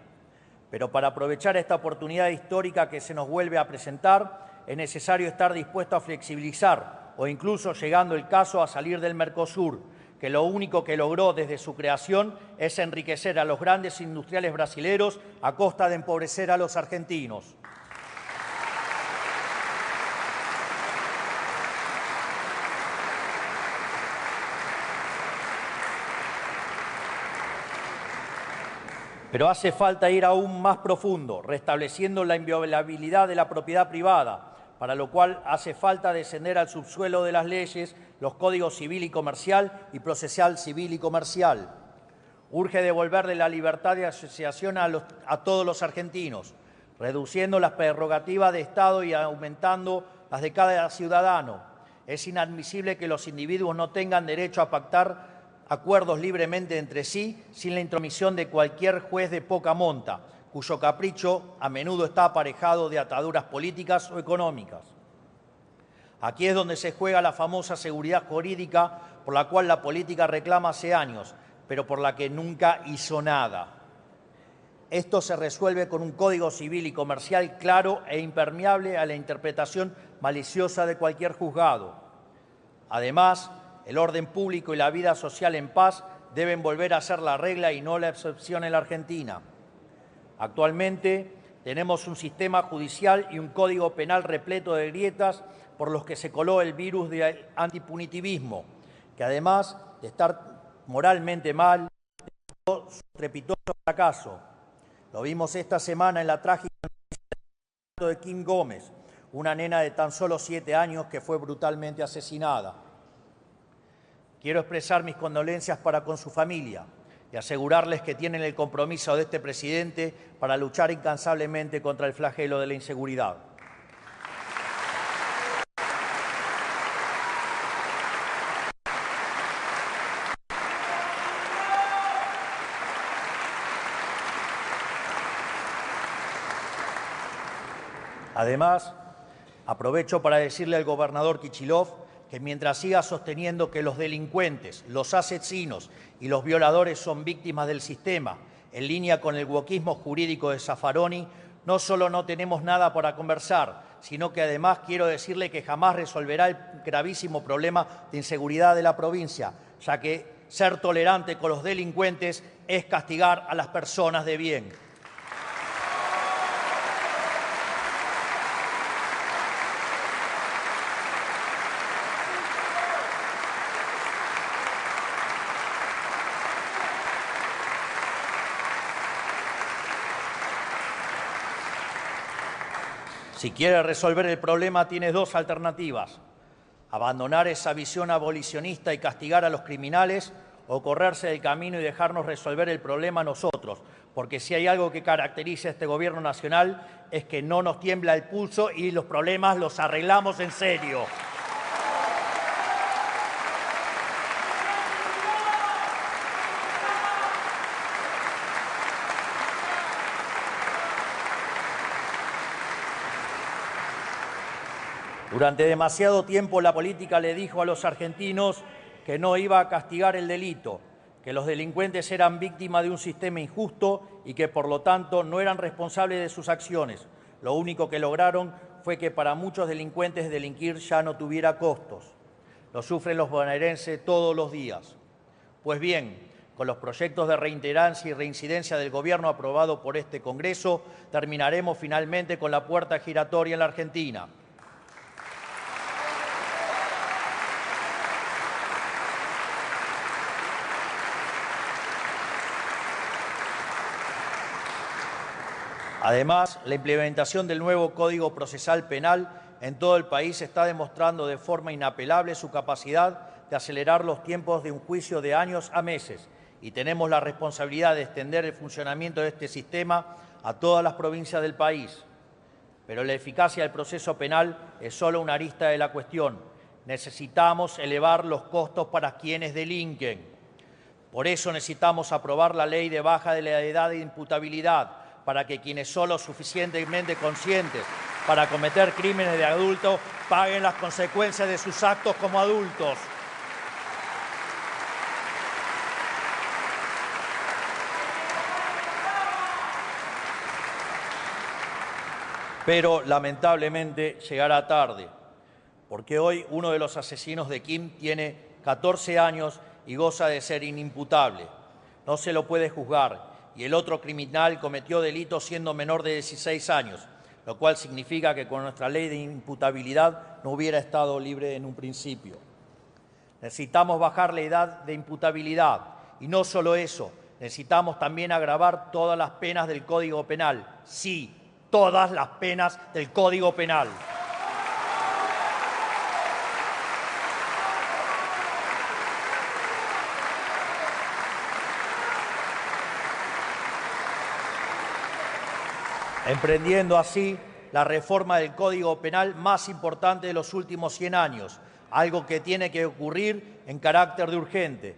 Pero para aprovechar esta oportunidad histórica que se nos vuelve a presentar, es necesario estar dispuesto a flexibilizar o incluso, llegando el caso, a salir del Mercosur, que lo único que logró desde su creación es enriquecer a los grandes industriales brasileros a costa de empobrecer a los argentinos. Pero hace falta ir aún más profundo, restableciendo la inviolabilidad de la propiedad privada, para lo cual hace falta descender al subsuelo de las leyes, los códigos civil y comercial y procesal civil y comercial. Urge devolverle la libertad de asociación a todos los argentinos, reduciendo las prerrogativas de Estado y aumentando las de cada ciudadano. Es inadmisible que los individuos no tengan derecho a pactar acuerdos libremente entre sí sin la intromisión de cualquier juez de poca monta, cuyo capricho a menudo está aparejado de ataduras políticas o económicas. Aquí es donde se juega la famosa seguridad jurídica por la cual la política reclama hace años, pero por la que nunca hizo nada. Esto se resuelve con un código civil y comercial claro e impermeable a la interpretación maliciosa de cualquier juzgado. Además, el orden público y la vida social en paz deben volver a ser la regla y no la excepción en la Argentina. Actualmente tenemos un sistema judicial y un código penal repleto de grietas por los que se coló el virus del antipunitivismo, que además de estar moralmente mal, demostró su estrepitoso fracaso. Lo vimos esta semana en la trágica noticia de Kim Gómez, una nena de tan solo 7 años que fue brutalmente asesinada. Quiero expresar mis condolencias para con su familia y asegurarles que tienen el compromiso de este presidente para luchar incansablemente contra el flagelo de la inseguridad. Además, aprovecho para decirle al gobernador Kicillof que mientras siga sosteniendo que los delincuentes, los asesinos y los violadores son víctimas del sistema, en línea con el wokismo jurídico de Zaffaroni, no solo no tenemos nada para conversar, sino que además quiero decirle que jamás resolverá el gravísimo problema de inseguridad de la provincia, ya que ser tolerante con los delincuentes es castigar a las personas de bien. Si quiere resolver el problema, tiene 2 alternativas: abandonar esa visión abolicionista y castigar a los criminales, o correrse del camino y dejarnos resolver el problema nosotros, porque si hay algo que caracteriza a este gobierno nacional es que no nos tiembla el pulso y los problemas los arreglamos en serio. Durante demasiado tiempo la política le dijo a los argentinos que no iba a castigar el delito, que los delincuentes eran víctimas de un sistema injusto y que por lo tanto no eran responsables de sus acciones. Lo único que lograron fue que para muchos delincuentes delinquir ya no tuviera costos. Lo sufren los bonaerenses todos los días. Pues bien, con los proyectos de reiterancia y reincidencia del Gobierno aprobado por este Congreso, terminaremos finalmente con la puerta giratoria en la Argentina. Además, la implementación del nuevo Código Procesal Penal en todo el país está demostrando de forma inapelable su capacidad de acelerar los tiempos de un juicio de años a meses, y tenemos la responsabilidad de extender el funcionamiento de este sistema a todas las provincias del país. Pero la eficacia del proceso penal es solo una arista de la cuestión. Necesitamos elevar los costos para quienes delinquen. Por eso necesitamos aprobar la ley de baja de la edad de imputabilidad, para que quienes son lo suficientemente conscientes para cometer crímenes de adultos paguen las consecuencias de sus actos como adultos. Pero lamentablemente llegará tarde, porque hoy uno de los asesinos de Kim tiene 14 años y goza de ser inimputable. No se lo puede juzgar, y el otro criminal cometió delitos siendo menor de 16 años, lo cual significa que con nuestra ley de imputabilidad no hubiera estado libre en un principio. Necesitamos bajar la edad de imputabilidad, y no solo eso, necesitamos también agravar todas las penas del Código Penal. Sí, todas las penas del Código Penal. Emprendiendo así la reforma del Código Penal más importante de los últimos 100 años, algo que tiene que ocurrir en carácter de urgente.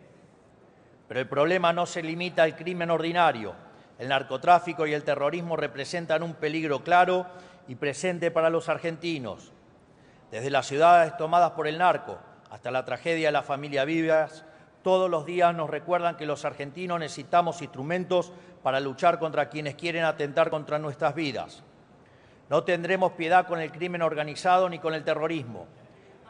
Pero el problema no se limita al crimen ordinario. El narcotráfico y el terrorismo representan un peligro claro y presente para los argentinos. Desde las ciudades tomadas por el narco hasta la tragedia de la familia Vivas, todos los días nos recuerdan que los argentinos necesitamos instrumentos para luchar contra quienes quieren atentar contra nuestras vidas. No tendremos piedad con el crimen organizado ni con el terrorismo.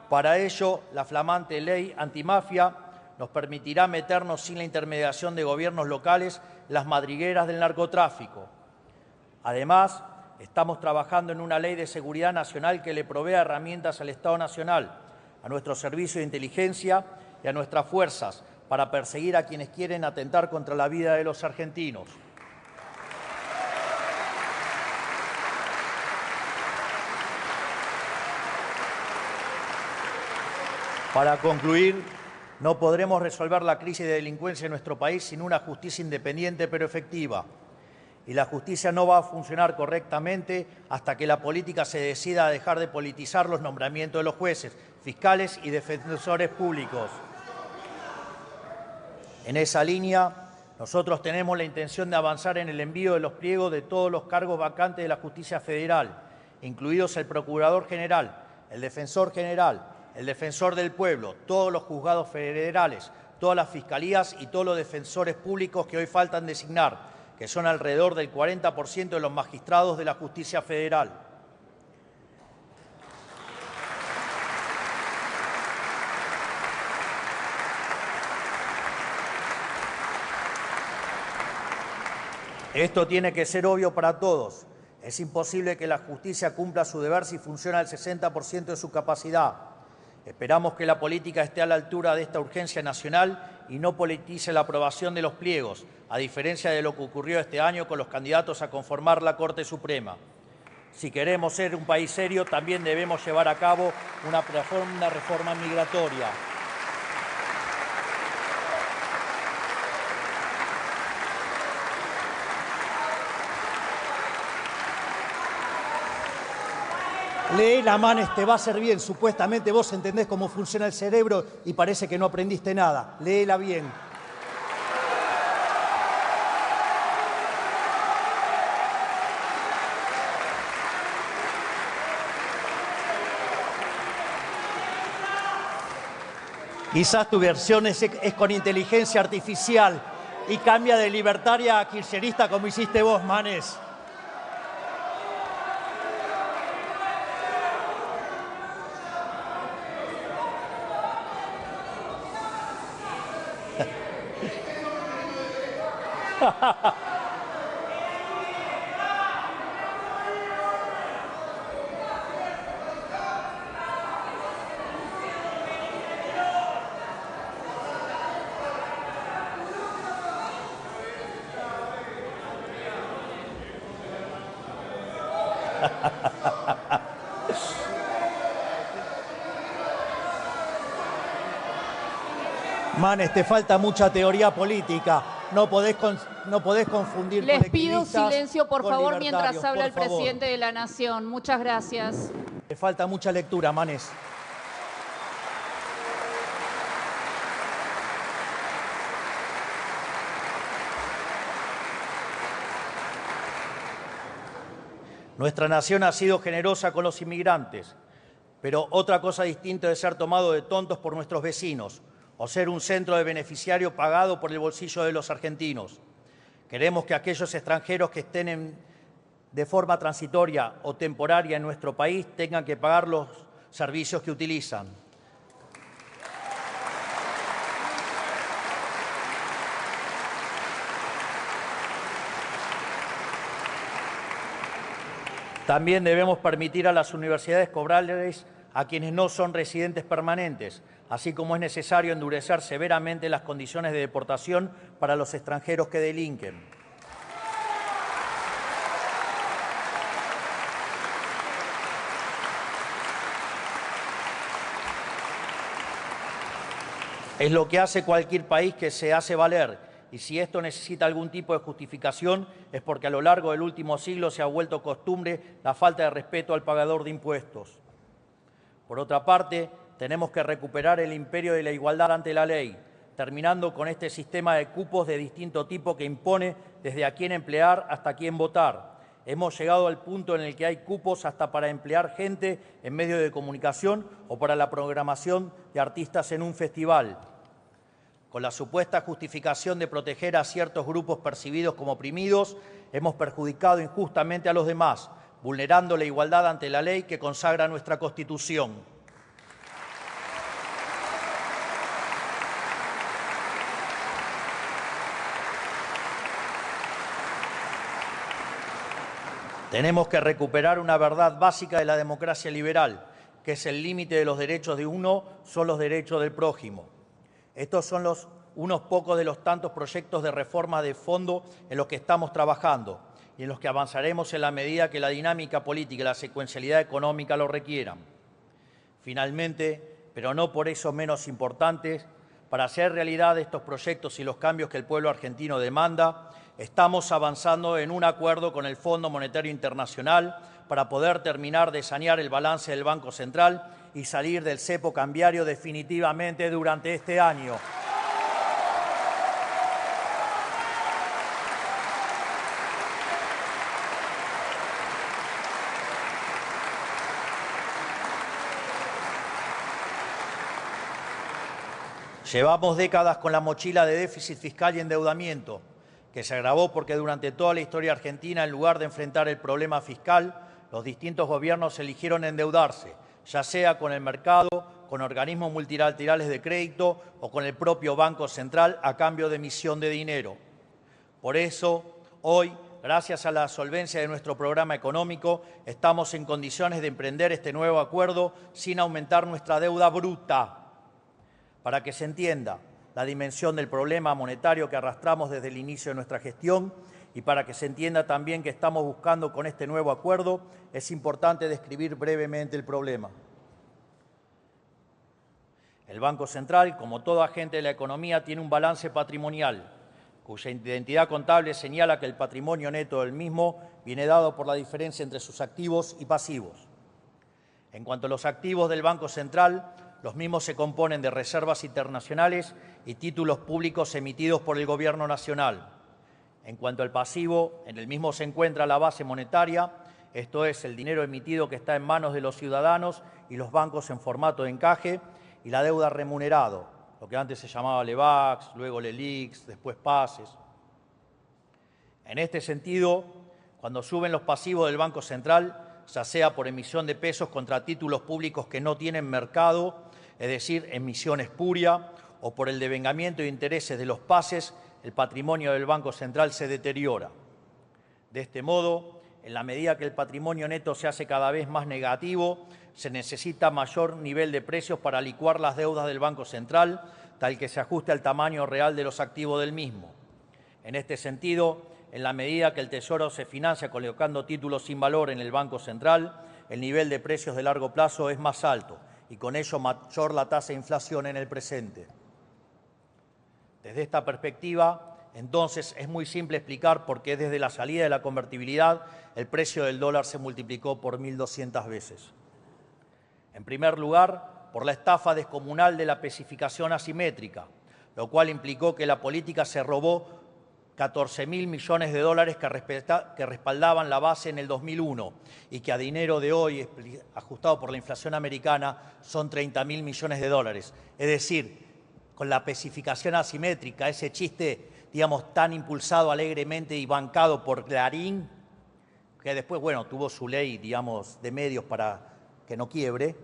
Para ello, la flamante ley antimafia nos permitirá meternos sin la intermediación de gobiernos locales en las madrigueras del narcotráfico. Además, estamos trabajando en una ley de seguridad nacional que le provea herramientas al Estado Nacional, a nuestro servicio de inteligencia y a nuestras fuerzas para perseguir a quienes quieren atentar contra la vida de los argentinos. Para concluir, no podremos resolver la crisis de delincuencia en nuestro país sin una justicia independiente pero efectiva. Y la justicia no va a funcionar correctamente hasta que la política se decida a dejar de politizar los nombramientos de los jueces, fiscales y defensores públicos. En esa línea, nosotros tenemos la intención de avanzar en el envío de los pliegos de todos los cargos vacantes de la justicia federal, incluidos el Procurador General, el Defensor General, el Defensor del Pueblo, todos los juzgados federales, todas las fiscalías y todos los defensores públicos que hoy faltan designar, que son alrededor del 40% de los magistrados de la justicia federal. Esto tiene que ser obvio para todos. Es imposible que la justicia cumpla su deber si funciona al 60% de su capacidad. Esperamos que la política esté a la altura de esta urgencia nacional y no politice la aprobación de los pliegos, a diferencia de lo que ocurrió este año con los candidatos a conformar la Corte Suprema. Si queremos ser un país serio, también debemos llevar a cabo una reforma migratoria. Léela, Manes, te va a hacer bien. Supuestamente vos entendés cómo funciona el cerebro y parece que no aprendiste nada. Léela bien. Quizás tu versión es con inteligencia artificial y cambia de libertaria a kirchnerista como hiciste vos, Manes. Manes, te falta mucha teoría política. No podés confundir Les colectivistas pido silencio, por con favor, libertarios, mientras habla el por favor. presidente de la Nación. Muchas gracias. Te falta mucha lectura, Manes. Nuestra nación ha sido generosa con los inmigrantes, pero otra cosa distinta es ser tomado de tontos por nuestros vecinos o ser un centro de beneficiario pagado por el bolsillo de los argentinos. Queremos que aquellos extranjeros que estén de forma transitoria o temporaria en nuestro país tengan que pagar los servicios que utilizan. También debemos permitir a las universidades cobrarles a quienes no son residentes permanentes, así como es necesario endurecer severamente las condiciones de deportación para los extranjeros que delinquen. Es lo que hace cualquier país que se hace valer, y si esto necesita algún tipo de justificación es porque a lo largo del último siglo se ha vuelto costumbre la falta de respeto al pagador de impuestos. Por otra parte, tenemos que recuperar el imperio de la igualdad ante la ley, terminando con este sistema de cupos de distinto tipo que impone desde a quién emplear hasta a quién votar. Hemos llegado al punto en el que hay cupos hasta para emplear gente en medios de comunicación o para la programación de artistas en un festival, con la supuesta justificación de proteger a ciertos grupos percibidos como oprimidos. Hemos perjudicado injustamente a los demás, vulnerando la igualdad ante la ley que consagra nuestra Constitución. Tenemos que recuperar una verdad básica de la democracia liberal, que es el límite de los derechos de uno son los derechos del prójimo. Estos son unos pocos de los tantos proyectos de reforma de fondo en los que estamos trabajando y en los que avanzaremos en la medida que la dinámica política y la secuencialidad económica lo requieran. Finalmente, pero no por eso menos importantes, para hacer realidad estos proyectos y los cambios que el pueblo argentino demanda, estamos avanzando en un acuerdo con el Fondo Monetario Internacional para poder terminar de sanear el balance del Banco Central y salir del cepo cambiario definitivamente durante este año. Llevamos décadas con la mochila de déficit fiscal y endeudamiento, que se agravó porque durante toda la historia argentina, en lugar de enfrentar el problema fiscal, los distintos gobiernos eligieron endeudarse, ya sea con el mercado, con organismos multilaterales de crédito o con el propio Banco Central a cambio de emisión de dinero. Por eso, hoy, gracias a la solvencia de nuestro programa económico, estamos en condiciones de emprender este nuevo acuerdo sin aumentar nuestra deuda bruta. Para que se entienda la dimensión del problema monetario que arrastramos desde el inicio de nuestra gestión y para que se entienda también que estamos buscando con este nuevo acuerdo, es importante describir brevemente el problema. El Banco Central, como todo agente de la economía, tiene un balance patrimonial, cuya identidad contable señala que el patrimonio neto del mismo viene dado por la diferencia entre sus activos y pasivos. En cuanto a los activos del Banco Central, los mismos se componen de reservas internacionales y títulos públicos emitidos por el Gobierno Nacional. En cuanto al pasivo, en el mismo se encuentra la base monetaria, esto es, el dinero emitido que está en manos de los ciudadanos y los bancos en formato de encaje, y la deuda remunerado, lo que antes se llamaba LEVAX, luego LELIX, después PASES. En este sentido, cuando suben los pasivos del Banco Central, ya sea por emisión de pesos contra títulos públicos que no tienen mercado, es decir, emisión espuria, o por el devengamiento de intereses de los PASES, el patrimonio del Banco Central se deteriora. De este modo, en la medida que el patrimonio neto se hace cada vez más negativo, se necesita mayor nivel de precios para licuar las deudas del Banco Central, tal que se ajuste al tamaño real de los activos del mismo. En este sentido, en la medida que el Tesoro se financia colocando títulos sin valor en el Banco Central, el nivel de precios de largo plazo es más alto y con ello mayor la tasa de inflación en el presente. Desde esta perspectiva, entonces, es muy simple explicar por qué desde la salida de la convertibilidad el precio del dólar se multiplicó por 1.200 veces. En primer lugar, por la estafa descomunal de la especificación asimétrica, lo cual implicó que la política se robó 14.000 millones de dólares que respaldaban la base en el 2001 y que a dinero de hoy, ajustado por la inflación americana, son 30.000 millones de dólares. Es decir, con la especificación asimétrica, ese chiste, digamos, tan impulsado alegremente y bancado por Clarín, que después, bueno, tuvo su ley, digamos, de medios para que no quiebre,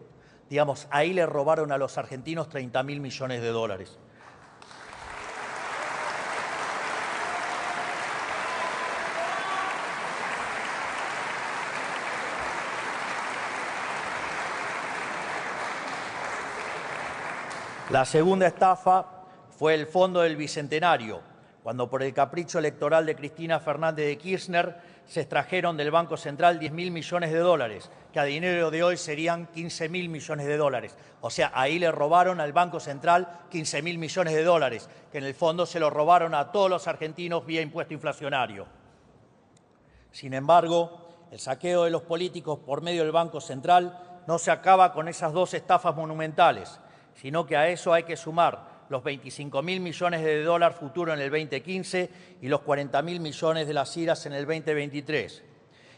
digamos, ahí le robaron a los argentinos 30.000 millones de dólares. La segunda estafa fue el Fondo del Bicentenario, cuando por el capricho electoral de Cristina Fernández de Kirchner se extrajeron del Banco Central 10.000 millones de dólares, que a dinero de hoy serían 15.000 millones de dólares. O sea, ahí le robaron al Banco Central 15.000 millones de dólares, que en el fondo se lo robaron a todos los argentinos vía impuesto inflacionario. Sin embargo, el saqueo de los políticos por medio del Banco Central no se acaba con esas dos estafas monumentales, sino que a eso hay que sumar los 25.000 millones de dólares futuros en el 2015 y los 40.000 millones de las IRAs en el 2023.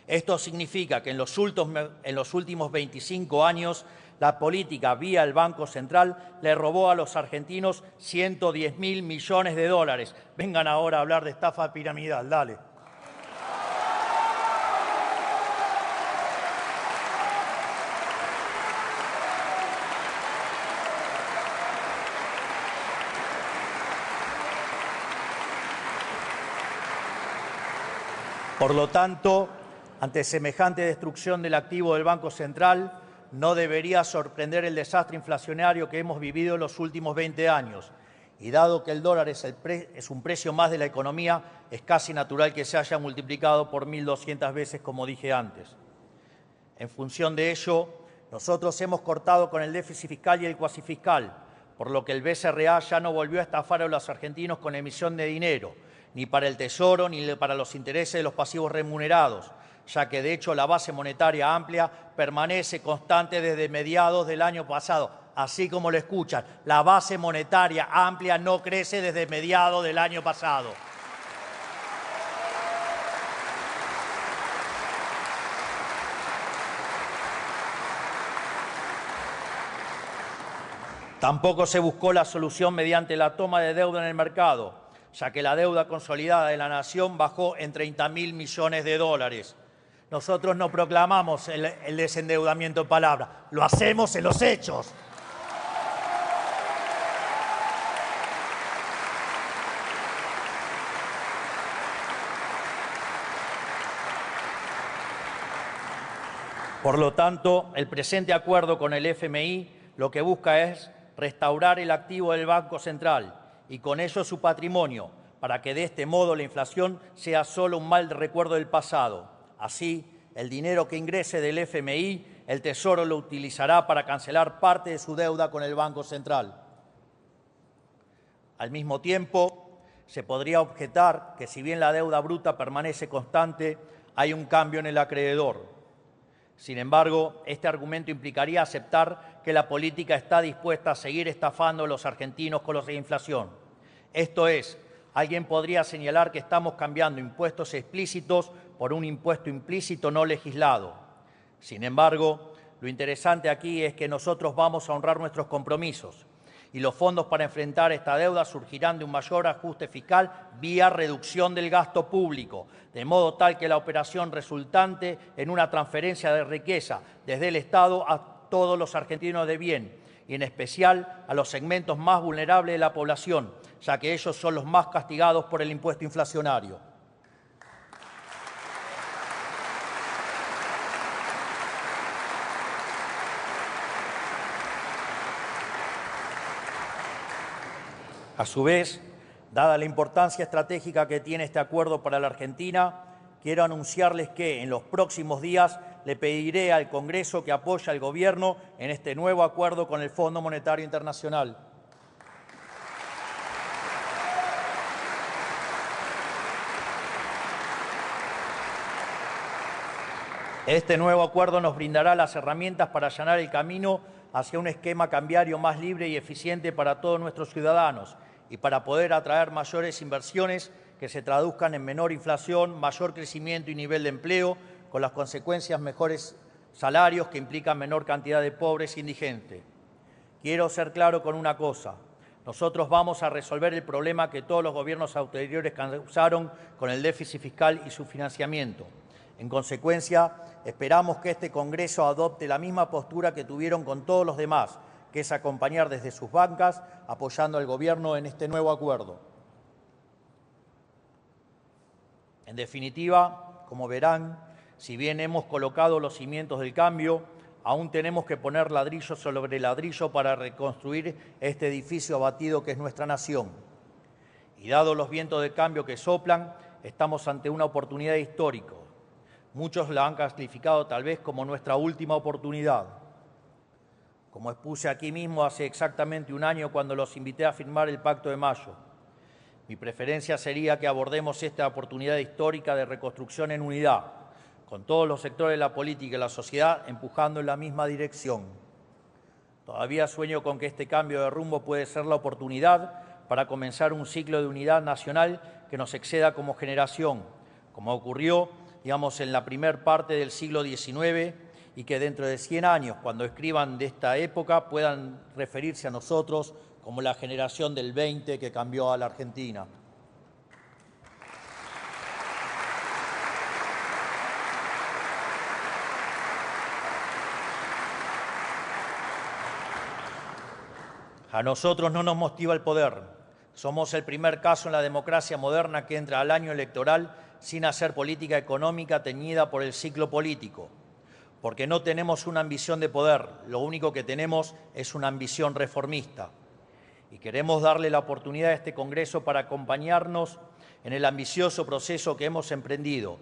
Esto significa que en los últimos 25 años la política vía el Banco Central le robó a los argentinos 110.000 millones de dólares. Vengan ahora a hablar de estafa piramidal, dale. Por lo tanto, ante semejante destrucción del activo del Banco Central, no debería sorprender el desastre inflacionario que hemos vivido en los últimos 20 años. Y dado que el dólar es un precio más de la economía, es casi natural que se haya multiplicado por 1.200 veces, como dije antes. En función de ello, nosotros hemos cortado con el déficit fiscal y el cuasifiscal, por lo que el BCRA ya no volvió a estafar a los argentinos con emisión de dinero, ni para el Tesoro ni para los intereses de los pasivos remunerados, ya que de hecho la base monetaria amplia permanece constante desde mediados del año pasado. Así como lo escuchan, la base monetaria amplia no crece desde mediados del año pasado. Tampoco se buscó la solución mediante la toma de deuda en el mercado, ya que la deuda consolidada de la nación bajó en 30.000 millones de dólares. Nosotros no proclamamos el desendeudamiento en palabras, lo hacemos en los hechos. Por lo tanto, el presente acuerdo con el FMI lo que busca es restaurar el activo del Banco Central y con ello su patrimonio, para que de este modo la inflación sea solo un mal recuerdo del pasado. Así, el dinero que ingrese del FMI, el Tesoro lo utilizará para cancelar parte de su deuda con el Banco Central. Al mismo tiempo, se podría objetar que si bien la deuda bruta permanece constante, hay un cambio en el acreedor. Sin embargo, este argumento implicaría aceptar que la política está dispuesta a seguir estafando a los argentinos con la inflación. Esto es, alguien podría señalar que estamos cambiando impuestos explícitos por un impuesto implícito no legislado. Sin embargo, lo interesante aquí es que nosotros vamos a honrar nuestros compromisos y los fondos para enfrentar esta deuda surgirán de un mayor ajuste fiscal vía reducción del gasto público, de modo tal que la operación resultante en una transferencia de riqueza desde el Estado a todos los argentinos de bien y en especial a los segmentos más vulnerables de la población, ya que ellos son los más castigados por el impuesto inflacionario. A su vez, dada la importancia estratégica que tiene este acuerdo para la Argentina, quiero anunciarles que en los próximos días le pediré al Congreso que apoye al Gobierno en este nuevo acuerdo con el Fondo Monetario Internacional. Este nuevo acuerdo nos brindará las herramientas para allanar el camino hacia un esquema cambiario más libre y eficiente para todos nuestros ciudadanos y para poder atraer mayores inversiones que se traduzcan en menor inflación, mayor crecimiento y nivel de empleo, con las consecuencias mejores salarios que implican menor cantidad de pobres e indigentes. Quiero ser claro con una cosa. Nosotros vamos a resolver el problema que todos los gobiernos anteriores causaron con el déficit fiscal y su financiamiento. En consecuencia, esperamos que este Congreso adopte la misma postura que tuvieron con todos los demás, que es acompañar desde sus bancas, apoyando al Gobierno en este nuevo acuerdo. En definitiva, como verán, si bien hemos colocado los cimientos del cambio, aún tenemos que poner ladrillo sobre ladrillo para reconstruir este edificio abatido que es nuestra nación. Y dado los vientos de cambio que soplan, estamos ante una oportunidad histórica. Muchos la han calificado tal vez como nuestra última oportunidad. Como expuse aquí mismo hace exactamente un año cuando los invité a firmar el Pacto de Mayo, mi preferencia sería que abordemos esta oportunidad histórica de reconstrucción en unidad, con todos los sectores de la política y la sociedad empujando en la misma dirección. Todavía sueño con que este cambio de rumbo puede ser la oportunidad para comenzar un ciclo de unidad nacional que nos exceda como generación, como ocurrió, digamos, en la primera parte del siglo XIX, y que dentro de 100 años, cuando escriban de esta época, puedan referirse a nosotros como la generación del 20 que cambió a la Argentina. A nosotros no nos motiva el poder. Somos el primer caso en la democracia moderna que entra al año electoral sin hacer política económica teñida por el ciclo político. Porque no tenemos una ambición de poder, lo único que tenemos es una ambición reformista. Y queremos darle la oportunidad a este Congreso para acompañarnos en el ambicioso proceso que hemos emprendido.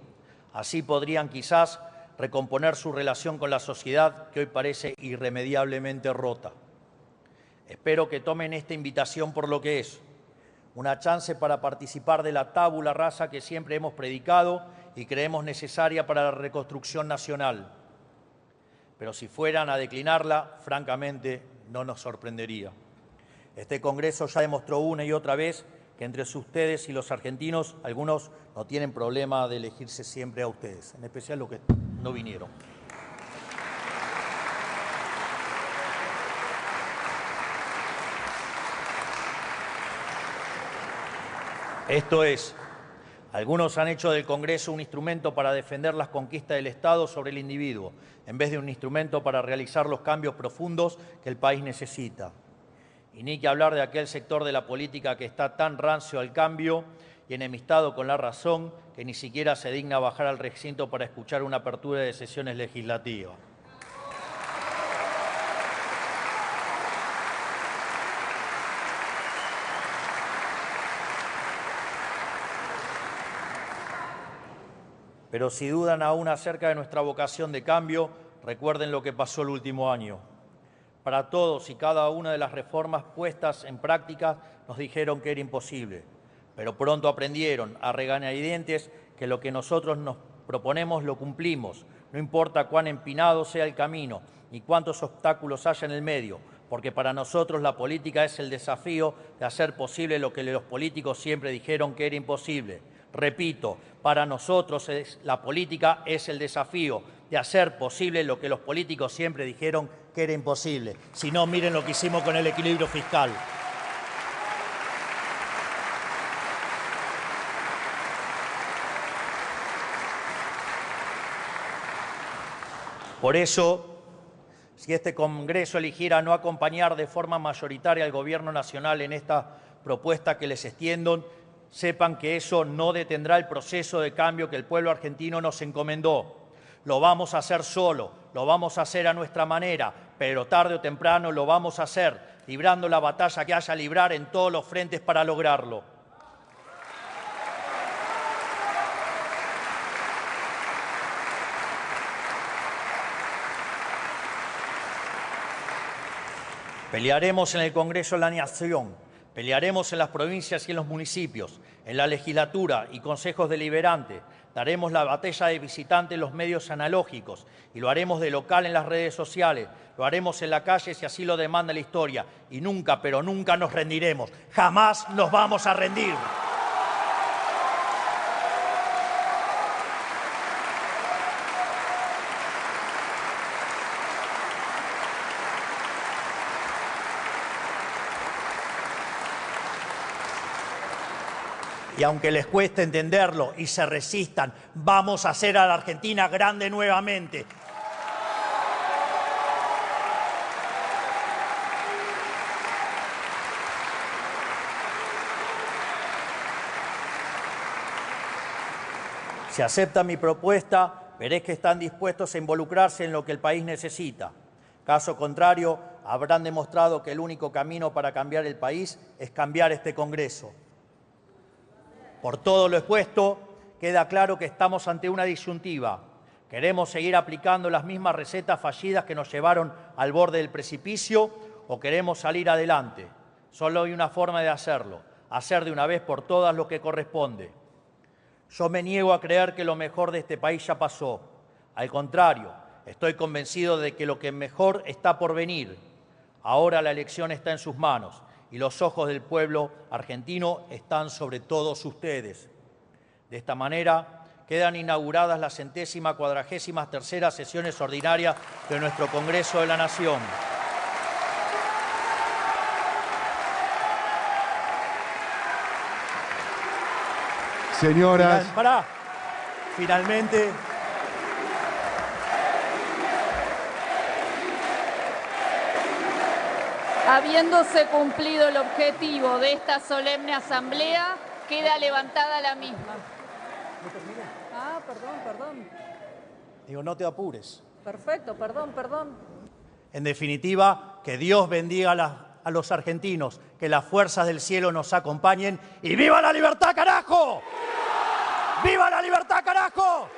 Así podrían quizás recomponer su relación con la sociedad que hoy parece irremediablemente rota. Espero que tomen esta invitación por lo que es, una chance para participar de la tabula rasa que siempre hemos predicado y creemos necesaria para la reconstrucción nacional. Pero si fueran a declinarla, francamente, no nos sorprendería. Este Congreso ya demostró una y otra vez que entre ustedes y los argentinos, algunos no tienen problema de elegirse siempre a ustedes, en especial los que no vinieron. Esto es, algunos han hecho del Congreso un instrumento para defender las conquistas del Estado sobre el individuo, en vez de un instrumento para realizar los cambios profundos que el país necesita. Y ni que hablar de aquel sector de la política que está tan rancio al cambio y enemistado con la razón que ni siquiera se digna bajar al recinto para escuchar una apertura de sesiones legislativas. Pero si dudan aún acerca de nuestra vocación de cambio, recuerden lo que pasó el último año. Para todos y cada una de las reformas puestas en práctica nos dijeron que era imposible, pero pronto aprendieron a regañadientes que lo que nosotros nos proponemos lo cumplimos, no importa cuán empinado sea el camino ni cuántos obstáculos haya en el medio, porque para nosotros la política es el desafío de hacer posible lo que los políticos siempre dijeron que era imposible. Repito, para nosotros la política es el desafío de hacer posible lo que los políticos siempre dijeron que era imposible. Si no, miren lo que hicimos con el equilibrio fiscal. Por eso, si este Congreso eligiera no acompañar de forma mayoritaria al Gobierno Nacional en esta propuesta que les extiendo, sepan que eso no detendrá el proceso de cambio que el pueblo argentino nos encomendó. Lo vamos a hacer solo, lo vamos a hacer a nuestra manera, pero tarde o temprano lo vamos a hacer, librando la batalla que haya librar en todos los frentes para lograrlo. Pelearemos en el Congreso de la Nación, pelearemos en las provincias y en los municipios, en la legislatura y consejos deliberantes. Daremos la batalla de visitante en los medios analógicos y lo haremos de local en las redes sociales. Lo haremos en la calle si así lo demanda la historia. Y nunca, pero nunca nos rendiremos. Jamás nos vamos a rendir. Y aunque les cueste entenderlo y se resistan, vamos a hacer a la Argentina grande nuevamente. Si aceptan mi propuesta, veré que están dispuestos a involucrarse en lo que el país necesita. Caso contrario, habrán demostrado que el único camino para cambiar el país es cambiar este Congreso. Por todo lo expuesto, queda claro que estamos ante una disyuntiva. ¿Queremos seguir aplicando las mismas recetas fallidas que nos llevaron al borde del precipicio o queremos salir adelante? Solo hay una forma de hacerlo, hacer de una vez por todas lo que corresponde. Yo me niego a creer que lo mejor de este país ya pasó. Al contrario, estoy convencido de que lo que mejor está por venir. Ahora la elección está en sus manos y los ojos del pueblo argentino están sobre todos ustedes. De esta manera, quedan inauguradas las 143ª sesiones ordinarias de nuestro Congreso de la Nación. Señoras. Finalmente, habiéndose cumplido el objetivo de esta solemne asamblea, queda levantada la misma. Ah, perdón. digo, no te apures. Perfecto, perdón. En definitiva, que Dios bendiga a los argentinos, que las fuerzas del cielo nos acompañen y ¡viva la libertad, carajo! ¡Viva la libertad, carajo!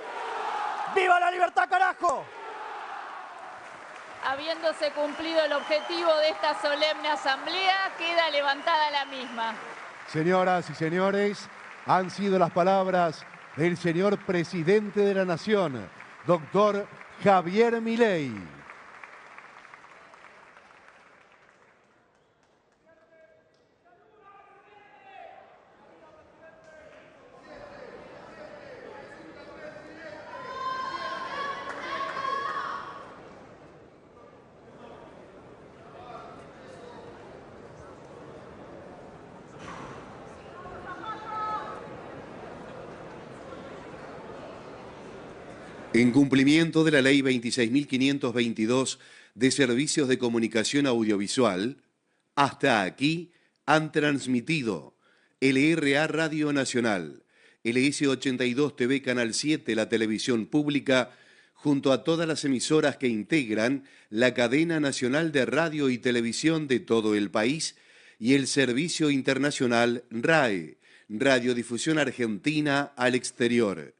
¡Viva la libertad, carajo! Habiéndose cumplido el objetivo de esta solemne asamblea, queda levantada la misma. Señoras y señores, han sido las palabras del señor presidente de la Nación, doctor Javier Milei. En cumplimiento de la Ley 26.522 de Servicios de Comunicación Audiovisual, hasta aquí han transmitido LRA Radio Nacional, LS82 TV Canal 7, la televisión pública, junto a todas las emisoras que integran la cadena nacional de radio y televisión de todo el país y el servicio internacional RAE, Radiodifusión Argentina al Exterior.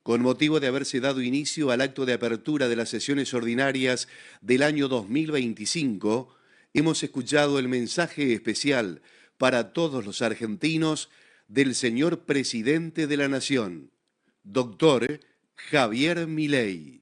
Con motivo de haberse dado inicio al acto de apertura de las sesiones ordinarias del año 2025, hemos escuchado el mensaje especial para todos los argentinos del señor presidente de la Nación, doctor Javier Milei.